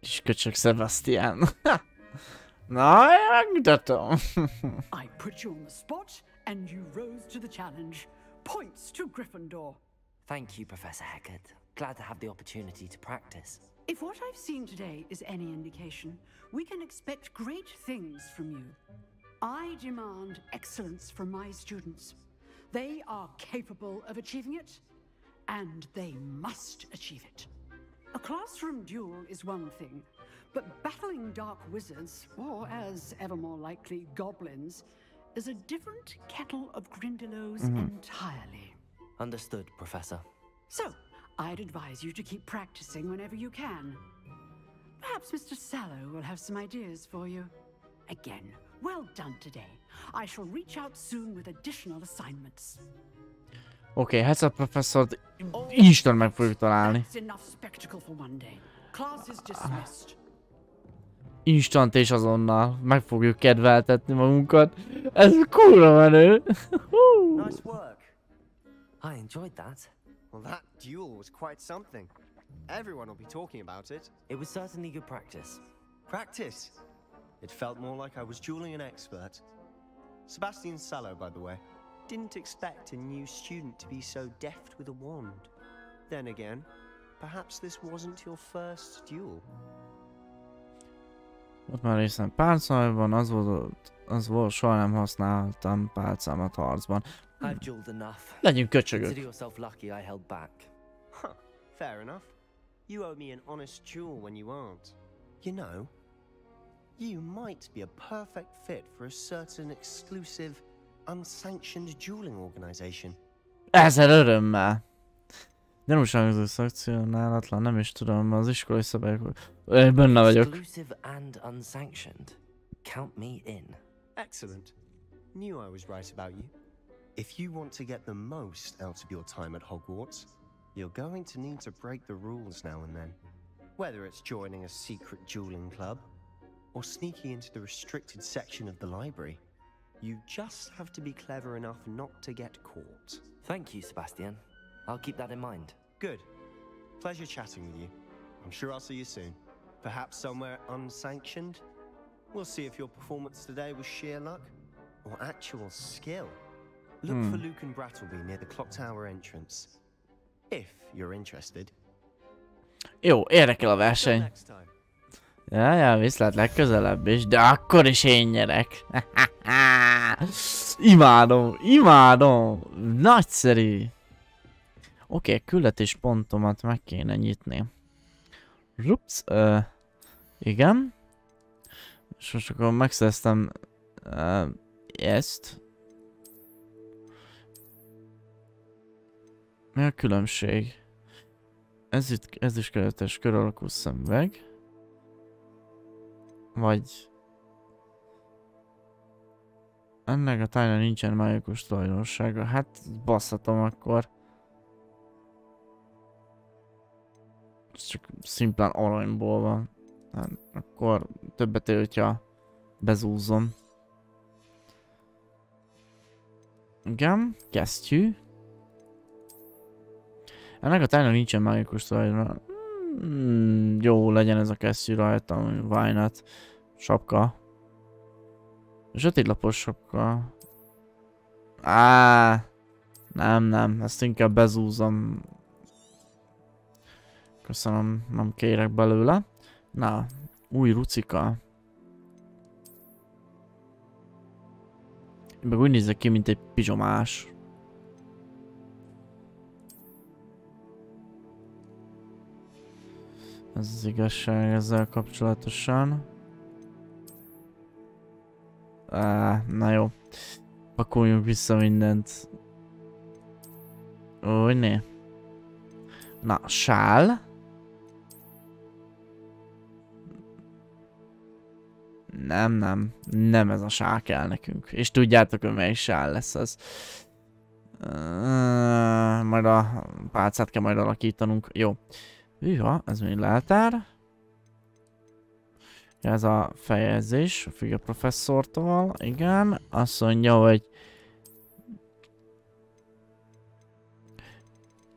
Kis köcsög Sebastian. Na, megmutatom. I put you on the spot, and you rose to the challenge. Points to Gryffindor. Thank you, Professor Hecat. Glad to have the opportunity to practice. If what I've seen today is any indication, we can expect great things from you. I demand excellence from my students. They are capable of achieving it, and they must achieve it. A classroom duel is one thing, but battling dark wizards, or as ever more likely, goblins, is a different kettle of Grindylows entirely. Understood, Professor. So, I'd advise you to keep practicing whenever you can. Perhaps Mr. Sallow will have some ideas for you. Again, well done today. I shall reach out soon with additional assignments. Oké, hát a professzort Isten meg fogjuk találni. Instant és azonnal meg fogjuk kedveltetni magunkat. Ez kurva menő. Nice work. I enjoyed that. Well, that duel was quite something. Everyone will be talking about it. It was certainly good practice. Practice? It felt more like I was dueling an expert. Sebastian Sallow, by the way. Didn't expect a new student to be so deft with a wand. Then again, perhaps this wasn't your first duel. Ott már részem pálcajban, az volt, soha nem használtam pálcámat harcban. Legyünk köcsögök. Consider yourself lucky I held back. Huh, fair enough. You owe me an honest duel when you aren't. You know, you might be a perfect fit for a certain exclusive, unsanctioned dueling organization. Ezzel örömmel. Gyanúságozó szakcionálatlan, nem is tudom, az iskolai szabályok... Benne vagyok. Exclusive and unsanctioned. Count me in. Excellent. Knew I was right about you. If you want to get the most out of your time at Hogwarts, you're going to need to break the rules now and then. Whether it's joining a secret dueling club, or sneaking into the restricted section of the library, you just have to be clever enough not to get caught. Thank you, Sebastian. I'll keep that in mind. Good. Pleasure chatting with you. I'm sure I'll see you soon. Perhaps somewhere unsanctioned? We'll see if your performance today was sheer luck or actual skill. Look for Luke and Brattleby near the clock tower entrance. If you're interested. Jó, érdekel a verseny. Ja, viszlát legközelebb is, de akkor is én nyerek. Imádom. Nagyszerű. Oké, küldetéspontomat meg kéne nyitni. Rups, igen. És most akkor megszereztem ezt. Mi a különbség? Ez is keretes kör alakú szemüveg. Vagy... Ennek a tájnak nincsen mágikus tulajdonsága. Hát basszatom akkor. Ez csak szimplán aranyból van. Hát, akkor többet ér, hogyha bezúzom. Igen, kesztyű. Ennek a tájnak nincsen mágikus tulajdonsága. Jó, legyen ez a kesztyű rajtam, why not? Sapka. Sötétlapos sapka. Nem, ezt inkább bezúzom. Köszönöm, nem kérek belőle. Na, új rucika. Meg úgy nézek ki, mint egy pizsomás. Ez az igazság ezzel kapcsolatosan. Na jó. Pakoljunk vissza mindent. Úgy né. Na, sál. Nem ez a sál kell nekünk. És tudjátok, hogy melyik sál lesz az. Majd a pálcát kell majd alakítanunk. Jó. Hűha, ez még leltár. Ez a feljegyzés a Figa professzortól, igen. Azt mondja, hogy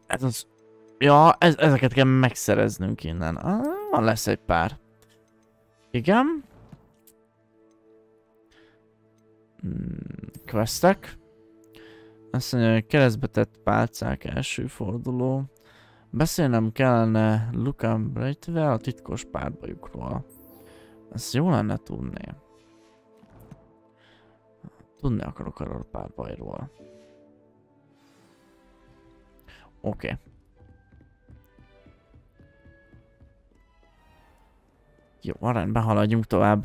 ez az... Ja, ezeket kell megszereznünk innen. Van lesz egy pár. Igen. Questek. Azt mondja, hogy keresztbe tett pálcák első forduló. Beszélnem kellene Luca Brightvel a titkos párbajukról. Ezt jó lenne tudni. Tudni akarok arról a párbajról. Oké. Jó, rendben, haladjunk tovább.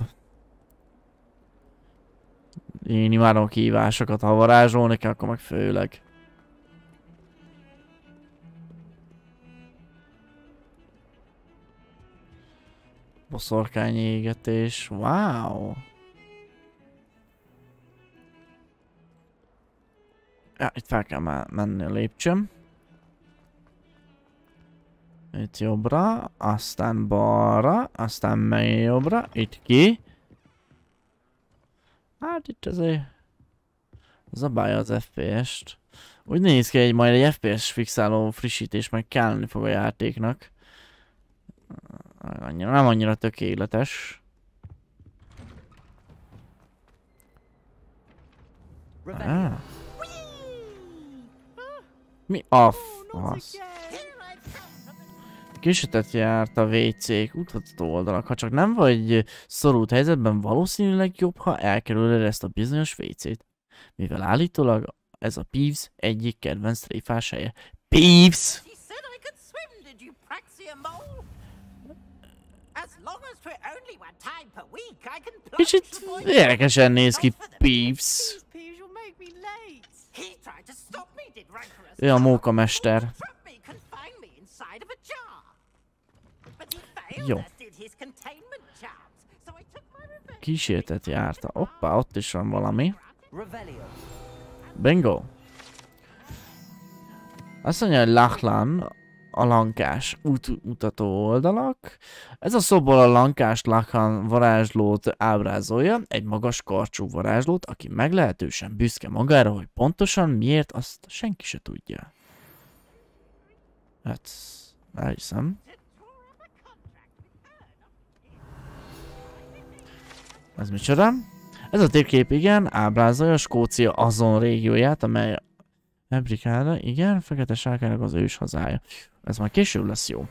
Én imádom a kihívásokat, ha varázsolni kell, akkor meg főleg. Boszorkány égetés, wow! Ja, itt fel kell menni a lépcsőm. Itt jobbra, aztán balra, aztán még jobbra, itt ki. Hát itt azért zabálja az FPS-t. Úgy néz ki, hogy majd egy FPS fixáló frissítés meg kelleni fog a játéknak. Nem annyira tökéletes. Mi a fasz? Későtet járt a WC-k, útmutató oldalak. Ha csak nem vagy szorult helyzetben, valószínűleg jobb, ha elkerülöd ezt a bizonyos WC-t. Mivel állítólag ez a Peeves egyik kedvenc tréfás helye. Peeves! Kicsit érdekesen néz ki Peeves. Ő a mókamester. Jó. Kísértet járta. Hoppá, ott is van valami. Bingo. Azt mondja, hogy Lachlan, a lankás útmutató oldalak. Ez a szobor a lankás Lachlan varázslót ábrázolja. Egy magas karcsú varázslót, aki meglehetősen büszke magára, hogy pontosan miért, azt senki se tudja. Hát, elhiszem. Ez micsoda? Ez a térkép igen, ábrázolja Skócia azon régióját, amely Ebrikára, igen, fekete sárkának az ős hazája. Ez már később lesz jó.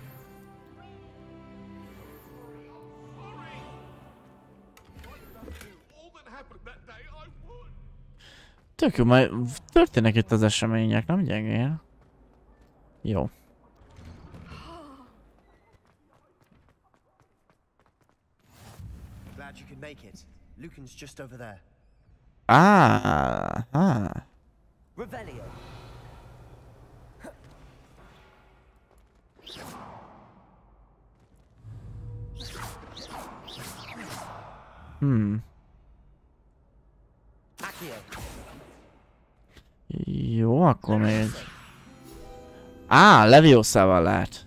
Tök jó, majd történnek itt az események, nem gyengén? Jó. Jó, akkor még... Levioszával lehet.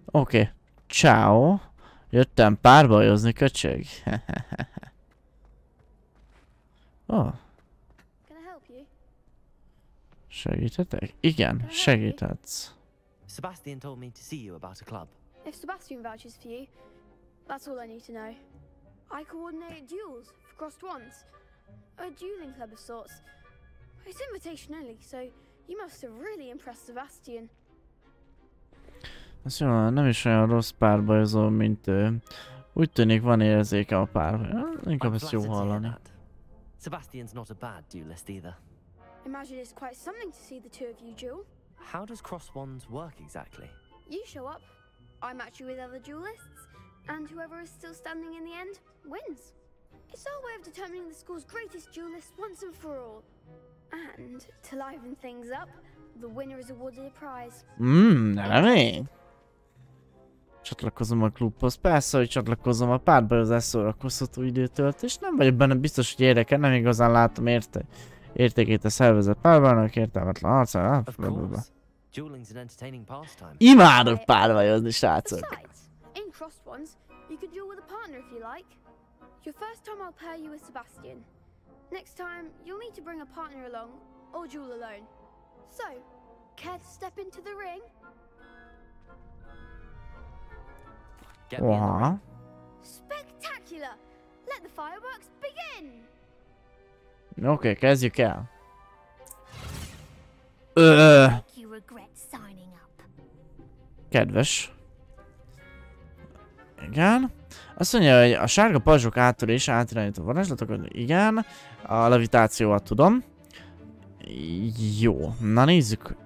Oké. Ciao. Jöttem párbajozni, köcsög. Segíthetek? Igen, segíthetsz. Sebastian told me to see you about a club. If Sebastian vouches for you, that's all I need to know. I coordinate duels for crossed ones. A dueling club of sorts. It's invitation only, so you must have really impressed Sebastian. Azt jó, nem is olyan rossz párbajozó, mint ő. Úgy tűnik van érzéke a párbaj. Inkább ezt jó hallani. Sebastian's not a bad duelist either. Imagine it's quite something to see the two of you duel. How does cross wands work exactly? You show up, I match you with other duelists, and whoever is still standing in the end wins. It's our way of determining the school's greatest duelist once and for all. And to liven things up, the winner is awarded a prize. Remény. Csatlakozom a klubhoz. Persze, hogy csatlakozom a párbajozás szórakoztató időtöltés. Nem vagyok benne biztos, hogy érdekel, nem igazán látom értékét a szervezet párbajnak, értelmetlen harcára. Dueling's an entertaining pastime. Imádok párbajozni, srácok. Besides, in crossed ones, you can duel with a partner if you like. Your first time I'll pair you with Sebastian. Next time, you'll need to bring a partner along, or duel alone. So, care to step into the ring? Oha. Spectacular! Let the fireworks begin! Oké, kezdjük el. Kedves. Igen. Azt mondja, hogy a sárga pajzsok átörés átirányító varázslatokat. Igen. A levitációval tudom. Jó. Na nézzük.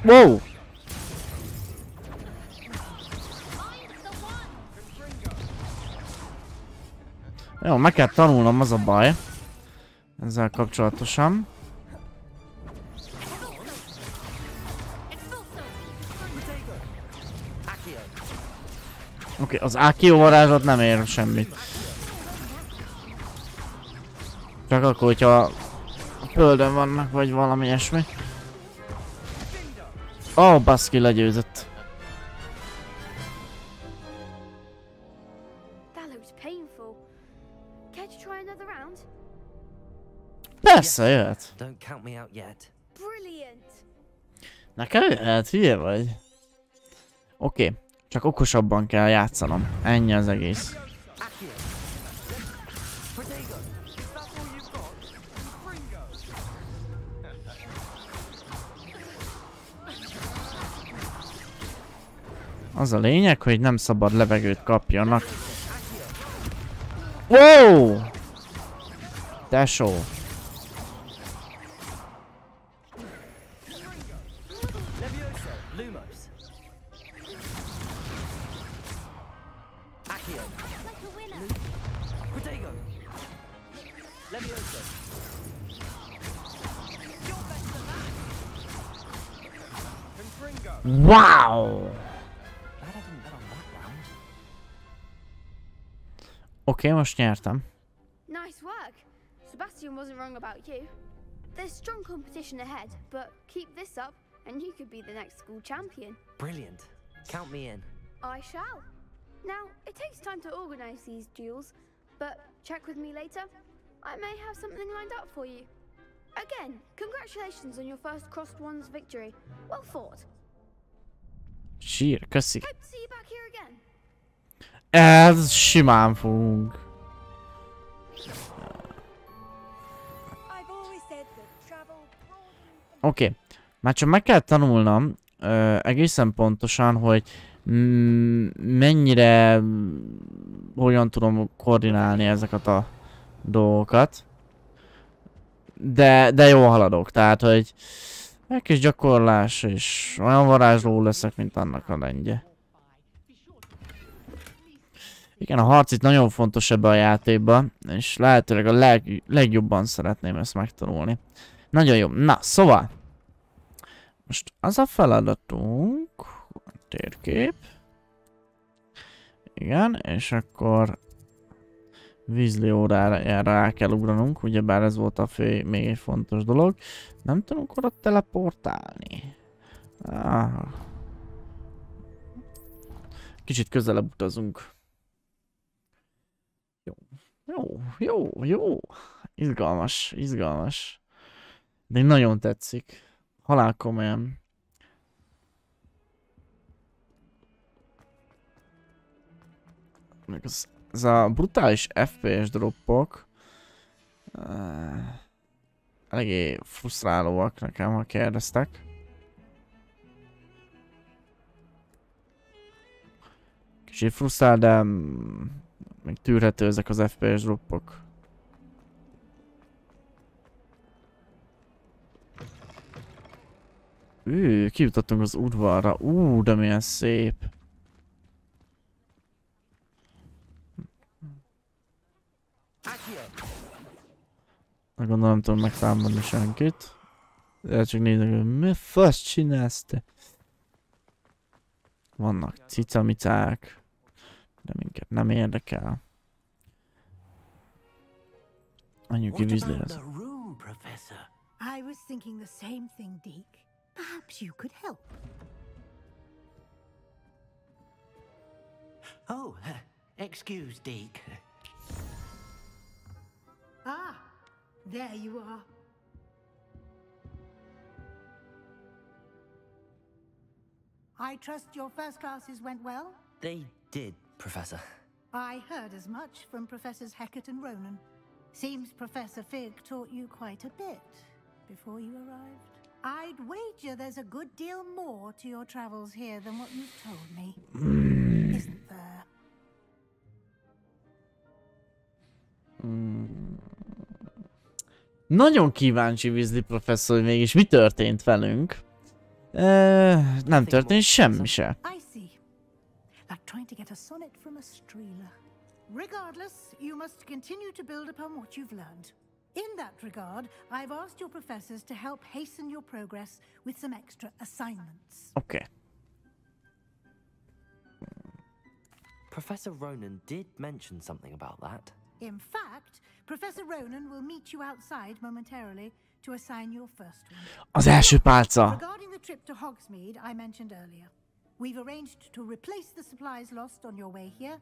Wow! Jó, meg kell tanulnom, az a baj. Ezzel kapcsolatosan. Oké, az Akio varázslat nem ér semmit. Csak akkor, hogyha a földön vannak, vagy valami ilyesmi. Ó, baszki, legyőzött. Persze, jöhet. Nekem jöhet, hülye vagy? Oké, csak okosabban kell játszanom. Ennyi az egész. Az a lényeg, hogy nem szabad levegőt kapjanak. Wow! Tesó! Wow! Oké, most nyertem. Nice work. Sebastian wasn't wrong about you. There's strong competition ahead, but keep this up and you could be the next school champion. Brilliant. Count me in. I shall. Now, it takes time to organize these duels, but check with me later. I may have something lined up for you. Again, congratulations on your first Crossed Ones victory. Well fought. Sír, köszi. Hope to see you back here again. Ez simán fogunk. Oké, már csak meg kell tanulnom egészen pontosan, hogy mennyire hogyan tudom koordinálni ezeket a dolgokat. De jól haladok, tehát hogy egy kis gyakorlás és olyan varázsló leszek, mint annak a rendje. Igen, a harc itt nagyon fontos ebbe a játékban, és lehetőleg a legjobban szeretném ezt megtanulni. Nagyon jó. Na, szóval. Most az a feladatunk. Térkép. Igen, és akkor vízli órára rá kell ugranunk, ugyebár ez volt a fő, még egy fontos dolog. Nem tudunk oda teleportálni. Kicsit közelebb utazunk. Jó. Izgalmas. De nagyon tetszik. Halál komolyan. Ez a brutális FPS droppok eléggé frusztrálóak nekem, ha kérdeztek. Kicsit frusztrál, de még tűrhető ezek az FPS droppok. Kijutottunk az udvarra. De milyen szép. Gondolom nem tudom megtámadni senkit. De csak nézek, hogy mi fasz csinálsz te? Vannak cicamicák. De minket nem érdekel. Menjünk ki vízléhez. I was thinking the same thing, Deke. Perhaps you could help. Oh, excuse, Deke. Ah, there you are. I trust your first classes went well? They did, Professor. I heard as much from Professors Hecat and Ronan. Seems Professor Fig taught you quite a bit before you arrived. I'd wager there's a good deal more to your travels here than what you've told me. Isn't there? Nagyon kíváncsi Weasley professzor, hogy mégis mi történt velünk. Nem történt semmi se. I see. Like trying to get a sonnet from a streeler. Regardless, you must continue to build upon what you've learned. In that regard, I've asked your professors to help hasten your progress with some extra assignments. Okay. Professor Ronan did mention something about that. In fact, Professor Ronan will meet you outside momentarily to assign your first one. Az első pálca. Regarding the trip to Hogsmeade I mentioned earlier, we've arranged to replace the supplies lost on your way here,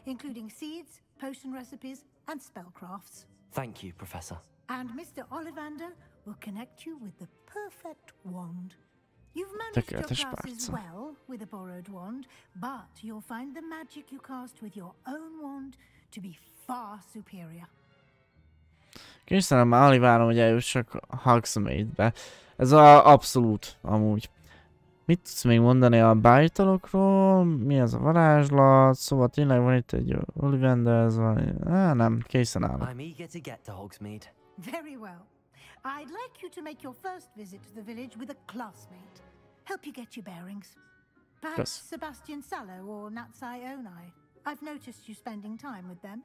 including seeds, potion recipes, and spellcrafts. Thank you, Professor. And Mr. Ollivander will connect you with the perfect wand. You've managed your classes well with a borrowed wand, but you'll find the magic you cast with your own wand to be far superior. Kényszerűen már alig várom, hogy eljussak Hogsmeade-be. Ez abszolút, amúgy. Mit tudsz még mondani a beállítalokról? Mi ez a varázslat? Szóval tényleg van itt egy Ollivander, ez van... nem, készen állok. I'm eager to get to Hogsmeade. Very well. I'd like you to make your first visit to the village with a classmate. Help you get your bearings. Perhaps Sebastian Sallow or Natsai Onai. I've noticed you spending time with them.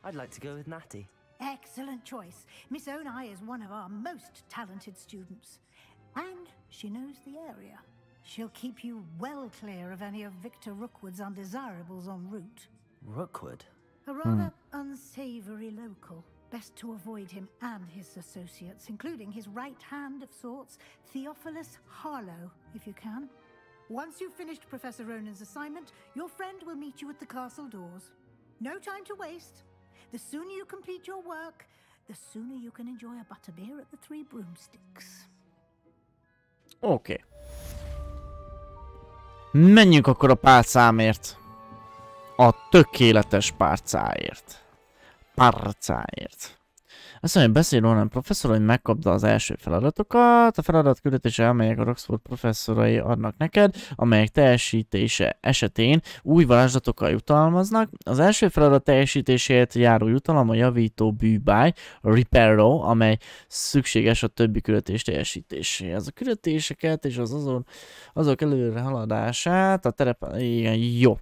I'd like to go with Natty. Excellent choice. Miss Onai is one of our most talented students. And she knows the area. She'll keep you well clear of any of Victor Rookwood's undesirables en route. Rookwood? A rather unsavory local. Best to avoid him and his associates, including his right hand of sorts, Theophilus Harlow, if you can. Once you've finished Professor Ronan's assignment, your friend will meet you at the castle doors. No time to waste. The sooner you complete your work, the sooner you can enjoy a butterbeer at the Three Broomsticks. Oké. Menjünk akkor a pálcámért. A tökéletes pálcáért. Azt mondja, hogy beszél Ronan professzor, hogy megkapd az első feladatokat. A feladat küldetése, amelyek a Roxford professzorai adnak neked, amelyek teljesítése esetén új varázslatokkal jutalmaznak. Az első feladat teljesítéséért járó jutalom a javító bűbáj, a Reparo, amely szükséges a többi küldetés teljesítéséhez. A küldetéseket és azok előre haladását a igen, jó.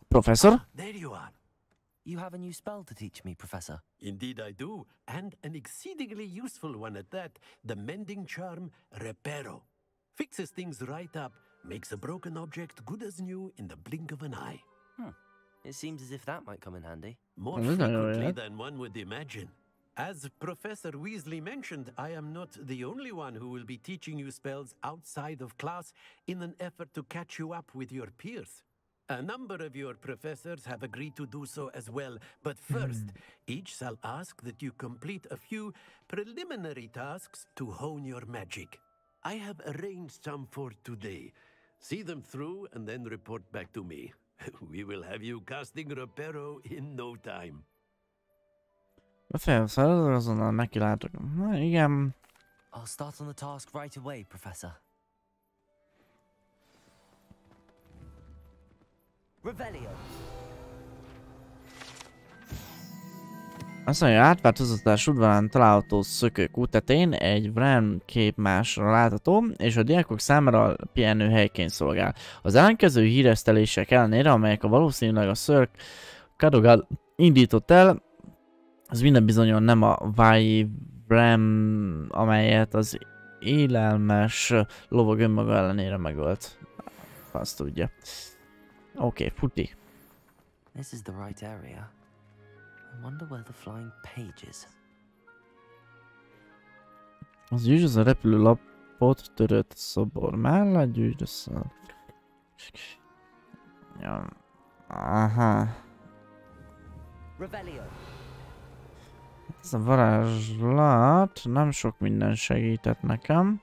Professor? There you are. You have a new spell to teach me, Professor. Indeed I do, and an exceedingly useful one at that, the mending charm Reparo. Fixes things right up, makes a broken object good as new in the blink of an eye. It seems as if that might come in handy. More frequently than one would imagine. As Professor Weasley mentioned, I am not the only one who will be teaching you spells outside of class in an effort to catch you up with your peers. A number of your professors have agreed to do so as well, but first, each shall ask that you complete a few preliminary tasks to hone your magic. I have arranged some for today. See them through and then report back to me. We will have you casting Reparo in no time. Azonnal nekilátok. Na igen. I'll start on the task right away, Professor. Revelio. Azt mondja, átváltoztatás udvarán található szökőkút tetején egy Vrem képmásra látható, és a diákok számára pihenő helyként szolgál. Az ellenkező híresztelések ellenére, amelyek a valószínűleg a Sir Cadogan indított el, az minden bizonyan nem a Vrem, amelyet az élelmes lovag önmaga ellenére megölt. Azt tudja. Oké, futi. This is the right area. I wonder where the flying page is. Az gyűjtsd az a repülőlapot törött szobor mellett, gyűjtsd össze. Ja. Aha. Ez a varázslat nem sok minden segített nekem.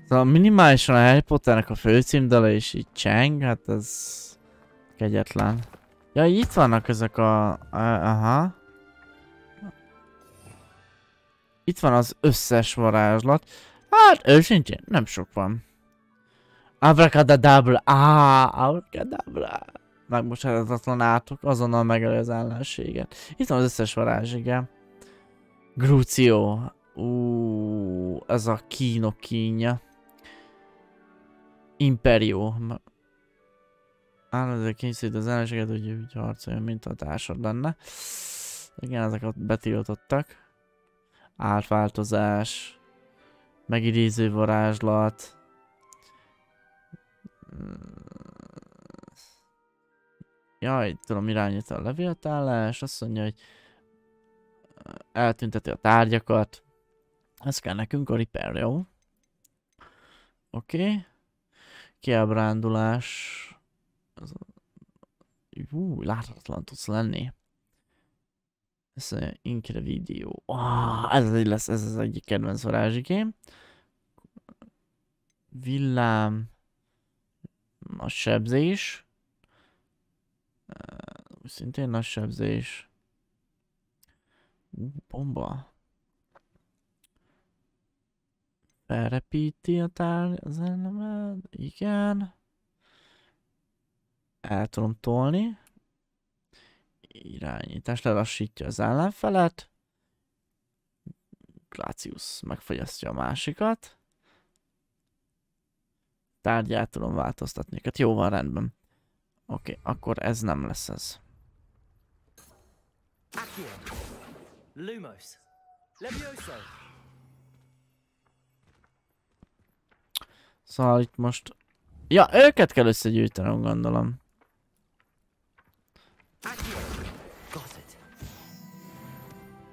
Szóval minimálisan a Harry Potternek a főcímdala és így cseng, hát ez kegyetlen. Ja, itt vannak ezek a... Aha. Itt van az összes varázslat. Hát őszintén nem sok van. Abracadabra. Abracadabra. Megbocsáthatatlan átok, azonnal megelő az ellenséget. Itt van az összes varázs, igen. Grucio. Ez a kínja. Imperio. Állandóan kényszerít az ellenséget, hogy úgy harcoljon, mint a társad lenne. Igen, ezeket betiltottak. Átváltozás. Megidéző varázslat. Jaj, tudom irányítani a levéltállás. Azt mondja, hogy eltünteti a tárgyakat. Ez kell nekünk a repair, jó? Oké. Kiábrándulás. Láthatatlan tudsz lenni. Ez a inkre videó. Ez az egyik kedvenc varázsigém. Villám. Nagy sebzés. Szintén nagy sebzés. Bomba. Felrepíti a tárgy az elemet. Igen. El tudom tolni. Irányítás lelassítja az ellenfelet. Glacius megfogyasztja a másikat. Tárgyát tudom változtatni. Hát jó, van, rendben. Oké, akkor ez nem lesz ez. Lumos. Levioso. Szóval itt most... Ja, őket kell összegyűjtenem, gondolom.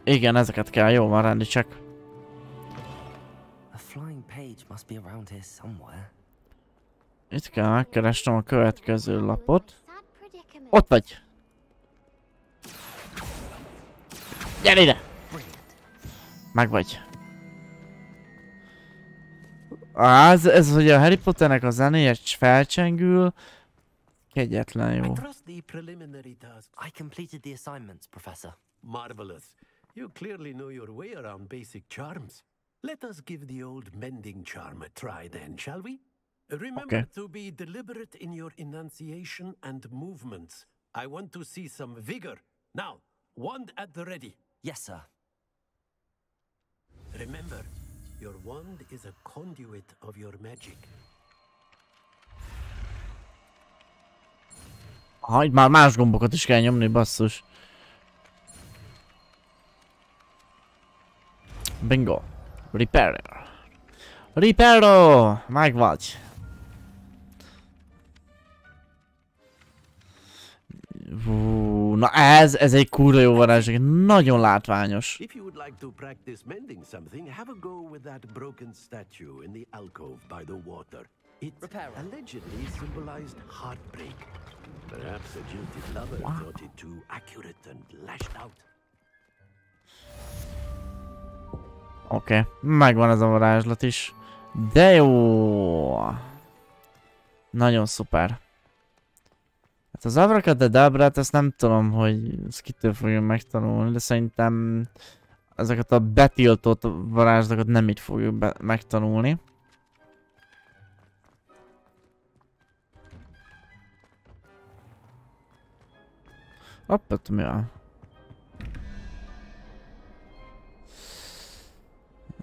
Igen, ezeket kell, jó van, rendi csak. Itt kell megkeresnem a következő lapot. Ott vagy! Gyere ide! Megvagy. Ez ugye a Harry Potternek a zenéje felcsengül. Kegyetlen jó. I completed the assignments, Professor. Marvelous. You clearly know your way around basic charms. Let us give the old mending charm a try then, shall we? Remember to be deliberate in your enunciation and movements. I want to see some vigor. Now, wand at the ready. Yes, sir. Remember, your wand is a conduit of your magic. Itt már más gombokat is kell nyomni, basszus. Bingo. Repair. Reparo! Megvagy. Na ez egy kurva jó varázslat, nagyon látványos. If you would like to practice mending something, have a go with that broken statue in the alcove by the water. It allegedly symbolized heartbreak. Perhaps a jilted lover thought it too accurate and lashed out. Oké, megvan ez a varázslat is. De jó! Nagyon szuper. Hát az abracadabrát ezt nem tudom, hogy ezt kitől fogjuk megtanulni, de szerintem ezeket a betiltott varázslatokat nem így fogjuk megtanulni. Hoppá, mi van?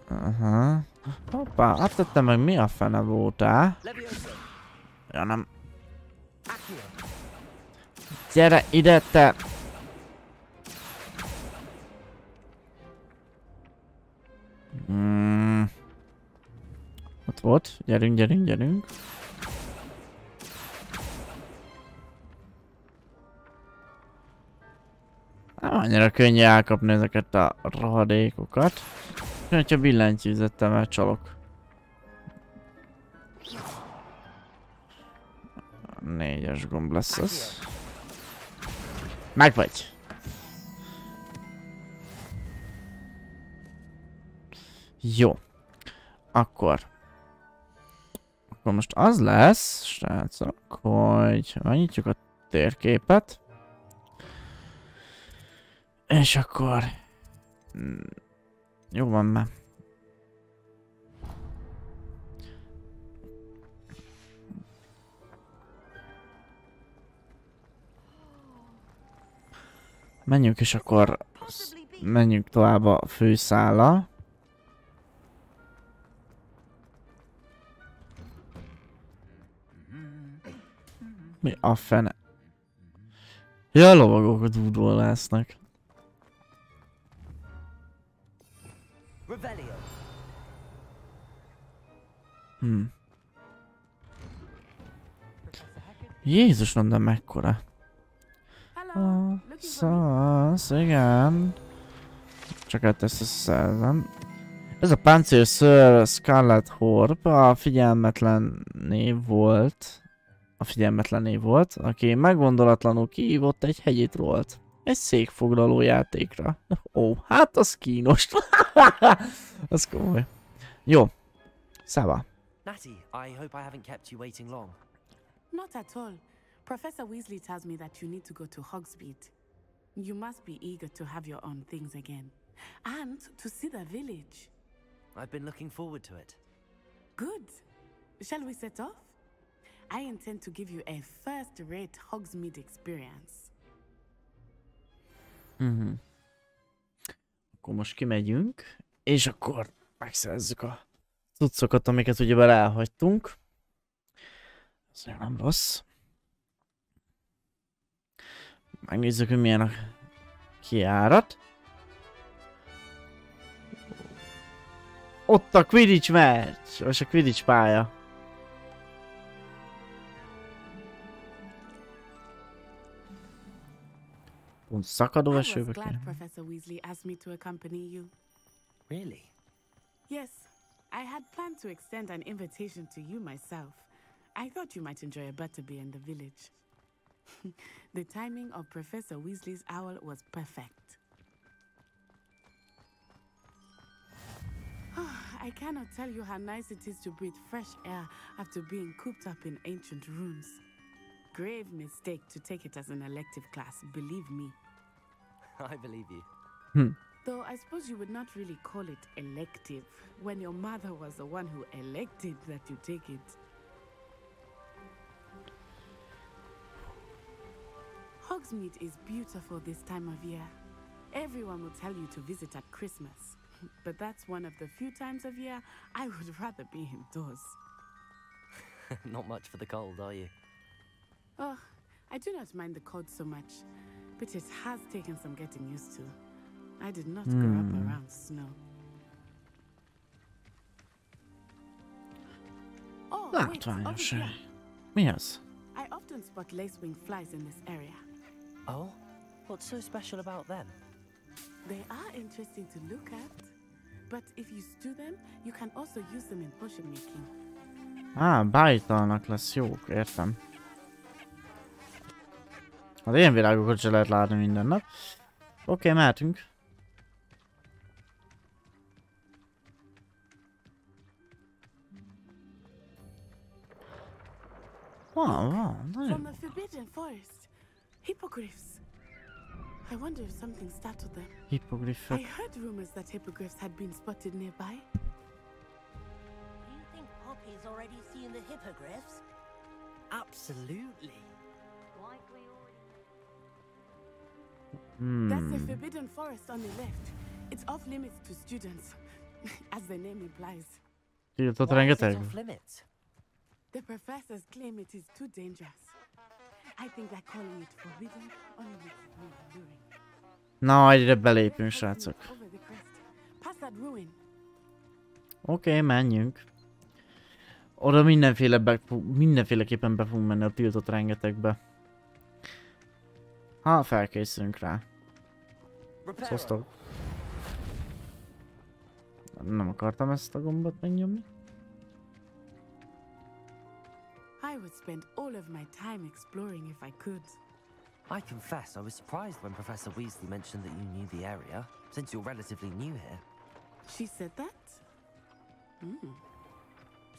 Aha. Hoppá, áttettem meg, mi a fene voltál? Ja nem. Gyere ide te! Ott volt, gyerünk, gyerünk, gyerünk. Nem annyira könnyű elkapni ezeket a rohadékokat. Ha billentyűzettel csalok. Négyes gomb lesz az. Meg vagy! Jó. Akkor most az lesz, srácok, hogy megnyitjuk a térképet. És akkor... Jó van már. Menjünk és akkor menjünk tovább a főszállal. Mi a fene? Ja, a lovagok a dúdról lesznek. Jézus, mondom, mekkora. Szasz, igen. Csak hát ezt szerzem. Ez a páncélszőr Scarlet Horb a figyelmetlen név volt. Aki meggondolatlanul kihívott egy hegyi trollt. Egy székfoglaló játékra. Ó, hát az kínos. Az komoly. Jó. Szava. Natty, I hope I haven't kept you waiting long. Not at all. Professor Weasley tells me that you need to go to Hogsmeade. You must be eager to have your own things again. And to see the village. I've been looking forward to it. Good. Shall we set off? I intend to give you a first-rate Hogsmeade experience. Akkor most kimegyünk, és akkor megszerezzük a cuccokat, amiket ugyebár elhagytunk. Ez nem rossz. Megnézzük, hogy milyen a kijárat. Ott a Quidditch meccs, vagy a Quidditch pálya. Pont szakadó esőbe kell. Professor Weasley asked me to accompany you. Really? Yes, I had planned to extend an invitation to you myself. I thought you might enjoy a butterbeer in the village. The timing of Professor Weasley's owl was perfect. I cannot tell you how nice it is to breathe fresh air after being cooped up in ancient rooms. Grave mistake to take it as an elective class, believe me. I believe you. Though I suppose you would not really call it elective when your mother was the one who elected that you take it. Hogsmeade is beautiful this time of year. Everyone will tell you to visit at Christmas, but that's one of the few times of year I would rather be indoors. Not much for the cold, are you? Oh, I do not mind the cold so much, but it has taken some getting used to. I did not grow up around snow. Oh, wait, over here. Yes. I often spot lacewing flies in this area. Oh? What's so special about them? They are interesting to look at, but if you stew them, you can also use them in potion making. Bájtalnak lesz, jók, értem. Az ilyen virágokat se lehet látni minden nap. Oké, mehetünk. Van, From nagyon. the forbidden forest. Hippogriffs. I wonder if something startled them. I Hippogriffek. heard rumors that hippogriffs had been spotted nearby. You think Poppy's already seen the hippogriffs? Absolutely. That's the forbidden forest on the left. It's off limits to students, as the name implies. Tiltott rengeteg. The professors claim it is too dangerous. I think that calling it forbidden only makes it more alluring. Na, egyre belépünk, srácok. Over the crest, past that ruin. Oké, menjünk. Oda mindenféleképpen be fogunk menni a tiltott rengetegbe. Ha felkészülünk rá. Sziasztok. Nem akartam ezt a gombot megnyomni. I would spend all of my time exploring if I could. I confess, I was surprised when Professor Weasley mentioned that you knew the area, since you're relatively new here. She said that?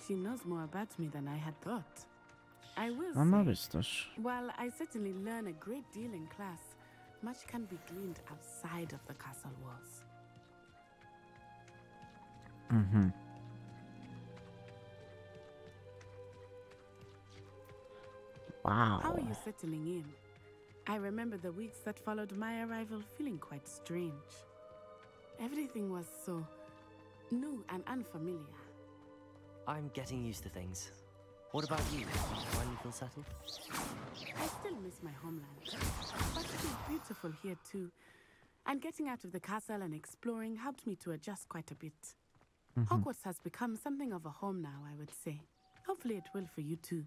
She knows more about me than I had thought. I will Nem say, biztos. while I certainly learn a great deal in class, much can be gleaned outside of the castle walls. Wow. How are you settling in? I remember the weeks that followed my arrival feeling quite strange. Everything was so new and unfamiliar. I'm getting used to things. What about you? Finally feel settled? I still miss my homeland, but it is beautiful here too. And getting out of the castle and exploring helped me to adjust quite a bit. Hogwarts has become something of a home now, I would say. Hopefully it will for you too.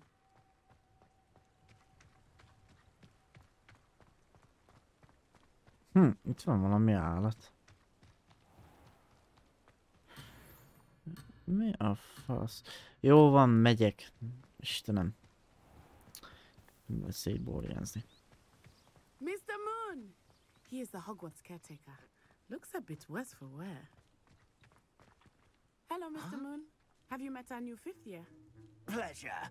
Itt van valami állat. Mi a fasz? Jó van, megyek. Istenem. Nem lesz szétbórjánzni. Mr. Moon! He is the Hogwarts caretaker. Looks a bit worse for wear. Hello, Mr. Moon. Have you met our new fifth year? Pleasure.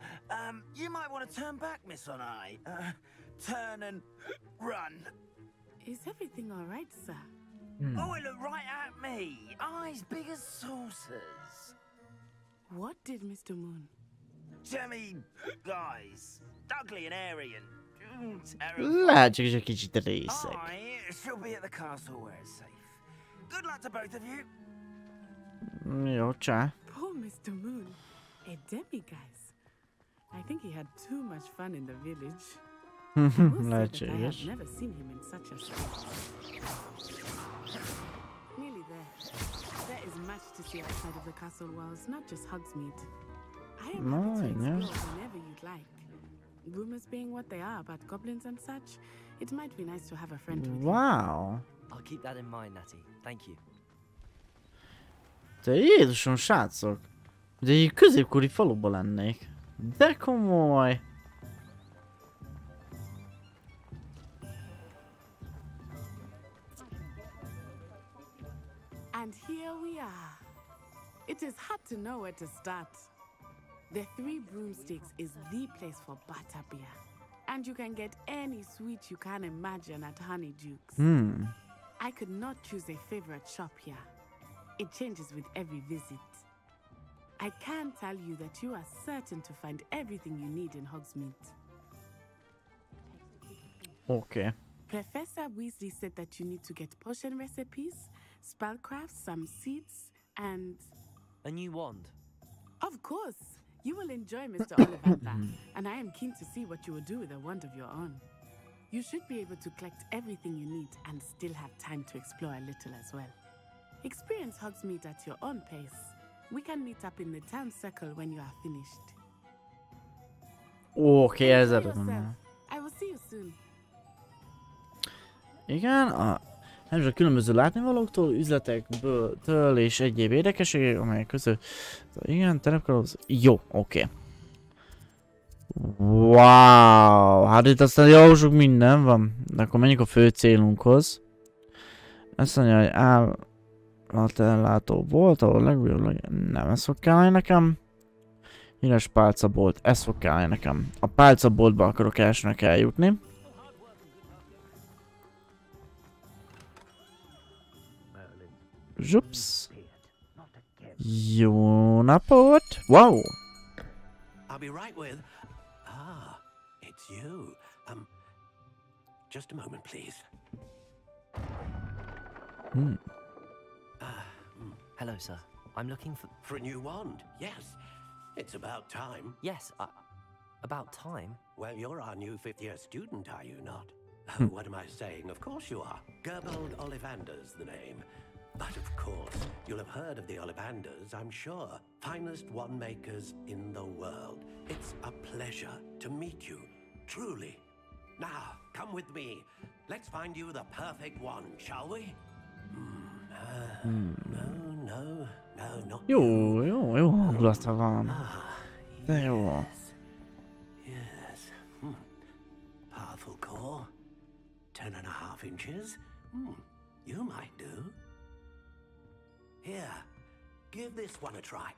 You might want to turn back, Miss On Eye. Turn and run. Is everything all right, sir? Oh, it looked right at me. Eyes big as saucers. What did Mr. Moon? Jemmy guys. Ugly and airy and terrible. Lehet csak is egy kicsit részeg. She'll be at the castle where it's safe. Good luck to both of you. Jó, csá. Poor Mr. Moon. A demiguise. I think he had too much fun in the village. Lehetséges. I've never seen him in such a state. Nearly there. There is much to see outside of the castle walls, not just Hogsmeade. I am happy to explore whenever you'd like. Rumors being what they are about goblins and such, it might be nice to have a friend with you. Wow. I'll keep that in mind, Natty. Thank you. Te Jézusom, srácok! De egy középkori faluba lennék. De komoly! And here we are. It is hard to know where to start. The Three Broomsticks is the place for butterbeer. And you can get any sweet you can imagine at Honeyduke's. I could not choose a favorite shop here. It changes with every visit. I can tell you that you are certain to find everything you need in Hogsmeade. Okay. Professor Weasley said that you need to get potion recipes, spellcrafts, some seeds, and... A new wand. Of course! You will enjoy Mr. Ollivander, and I am keen to see what you will do with a wand of your own. You should be able to collect everything you need and still have time to explore a little as well. Experience Hogsmeade at your own pace. We can meet up in the town circle when you are finished. Oké, ez I will see you soon. Igen, a különböző látnivalóktól, üzletekből és egyéb érdekességek, amelyek között... Igen, terepkalóz... Jó, oké. Wow, hát itt aztán jó sok minden van. De akkor menjünk a fő célunkhoz. Ezt mondja, hogy állatellátó volt, ahol legújabb... Nem, ez fog kelleni nekem. Híres pálcabolt, ez fog kelleni nekem. A pálcaboltba akarok elsőnek eljutni. Zsups. Jó napot! Wow! I'll be right with. Ah, it's you. Just a moment, please. Hello, sir. I'm looking for a new wand. Yes, it's about time. Yes, about time? Well, you're our new fifth-year student, are you not? What am I saying? Of course you are. Gerbold Ollivander's the name. But of course, you'll have heard of the Ollivanders, I'm sure. Finest wand makers in the world. It's a pleasure to meet you, truly. Now, come with me. Let's find you the perfect wand, shall we? No, not Jó hangulata van. De jó. Yes. Powerful core. 10.5 inches. You might do. Here, give this one a try.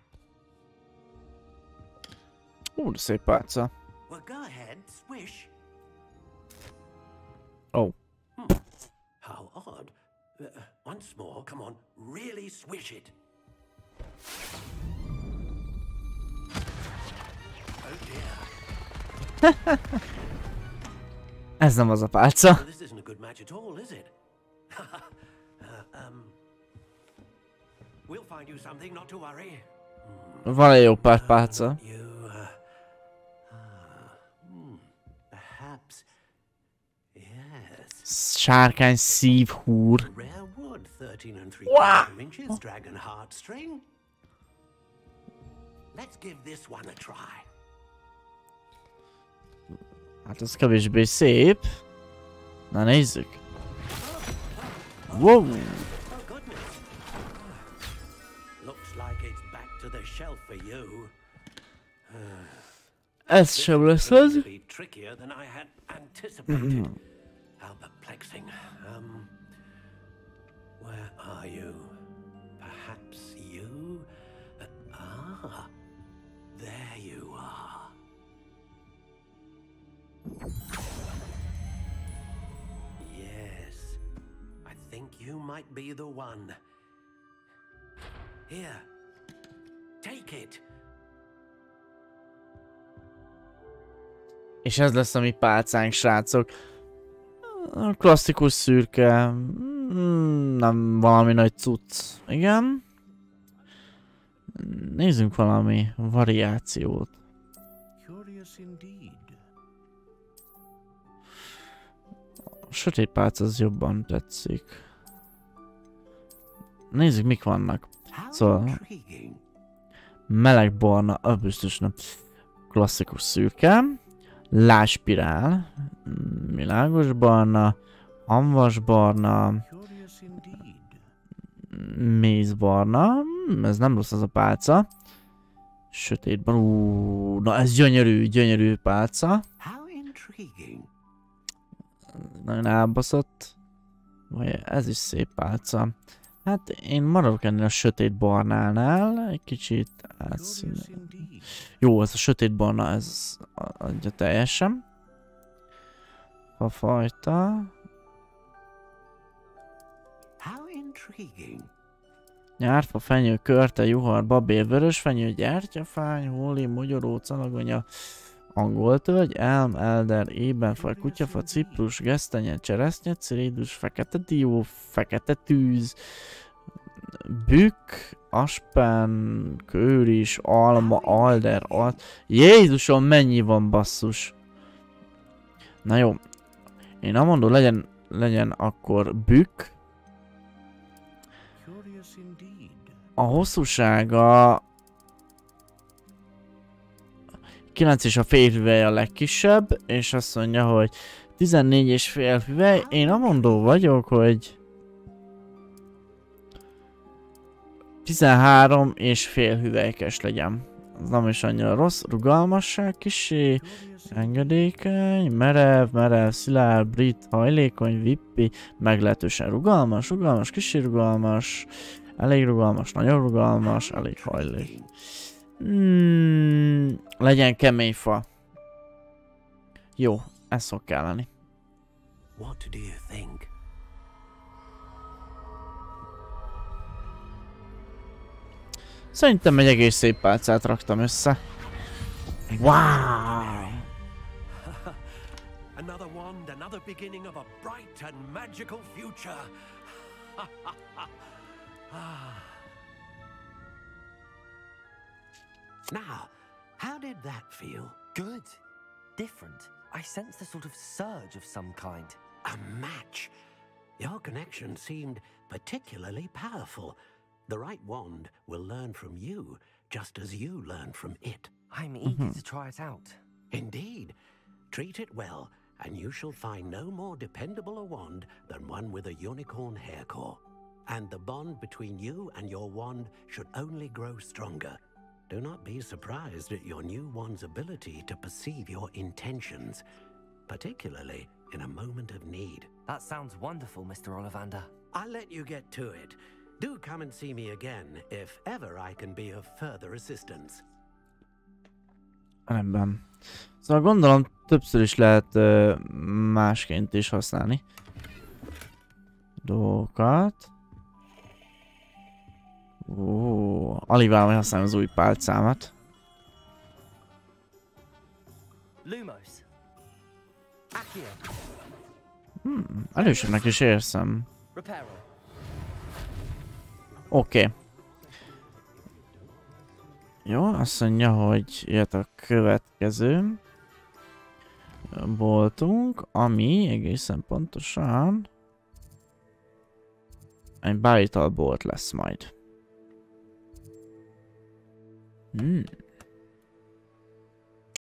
De szép pálca. Well, go ahead, swish. Oh. How odd. Once more, come on, really swish it. Oh dear. Ez nem az a pálca. This isn't a good match at all, is it? We'll find you something, not to worry. Van egy jó pár pálca. Perhaps. Yes. Sárkány szívhúr. Rare wood, 13 inches, dragon heartstring. Let's give this one a try. Hát ez kevésbé szép. Na nézzük. Wow. Ez sem lesz az. How perplexing. Where are you? Perhaps you? There you are. Yes, I think you might be the one. Here, take it. És ez lesz a mi pálcánk, srácok. Klasszikus szürke. Nem valami nagy cucc. Igen. Nézzünk valami variációt. A sötét pálca az jobban tetszik. Nézzük, mik vannak. Szóval melegbarna, biztos nem. Klasszikus szürke. Láspirál, világos barna, hamvasbarna, mézbarna, ez nem rossz az a pálca. Sötétben, na ez gyönyörű pálca. Nagyon elbaszott. Vagy ez is szép pálca. Hát én maradok ennél a sötét barnánál, egy kicsit átszíne. Jó, ez a sötét barna, ez adja teljesen. A fajta. Nyárfa, fenyő, körte, juhar, babér, vörösfenyő, gyertyafány, hóli, mogyoró, calagonya, angoltölgy, elm, elder, ébenfaj, kutyafa, ciprus, gesztenye, cseresznye, cirédus, fekete dió, fekete tűz, bükk, aspen, kőris, alma, alder, Jézusom, mennyi van, basszus! Na jó, én amondó legyen akkor bükk. A hosszúsága 9 és a fél hüvely a legkisebb, és azt mondja, hogy 14 és fél hüvely. Én amondó vagyok, hogy 13 és fél hüvelykes legyen. Ez nem is annyira rossz. Rugalmasság kissé, engedékeny, merev, szilárd, brit, hajlékony, vippi, meglehetősen rugalmas, kissé rugalmas, elég rugalmas, nagyon rugalmas, elég hajlék. Legyen kemény fa. Jó, ez fog kelleni. What do you think? Szerintem egy egész szép pálcát raktam össze. Wow! Another wand, another beginning of a bright and magical future. Now, how did that feel? Good. Different. I sensed a sort of surge of some kind. A match. Your connection seemed particularly powerful. The right wand will learn from you, just as you learn from it. I'm eager to try it out. Indeed. Treat it well, and you shall find no more dependable a wand than one with a unicorn hair core. And the bond between you and your wand should only grow stronger. Do not be surprised at your new wand's ability to perceive your intentions, particularly in a moment of need. That sounds wonderful, Mr. Ollivander. I'll let you get to it. Do come and see me again, if ever I can be of further assistance. Rendben. Szóval gondolom többször is lehet másként is használni. Dolgokat. Alig várom, hogy használom az új pálcámat. Lumos. Elősebbnek is érzem. Oké. Jó, azt mondja, hogy jött a következő boltunk, ami egészen pontosan egy beállított bolt lesz majd.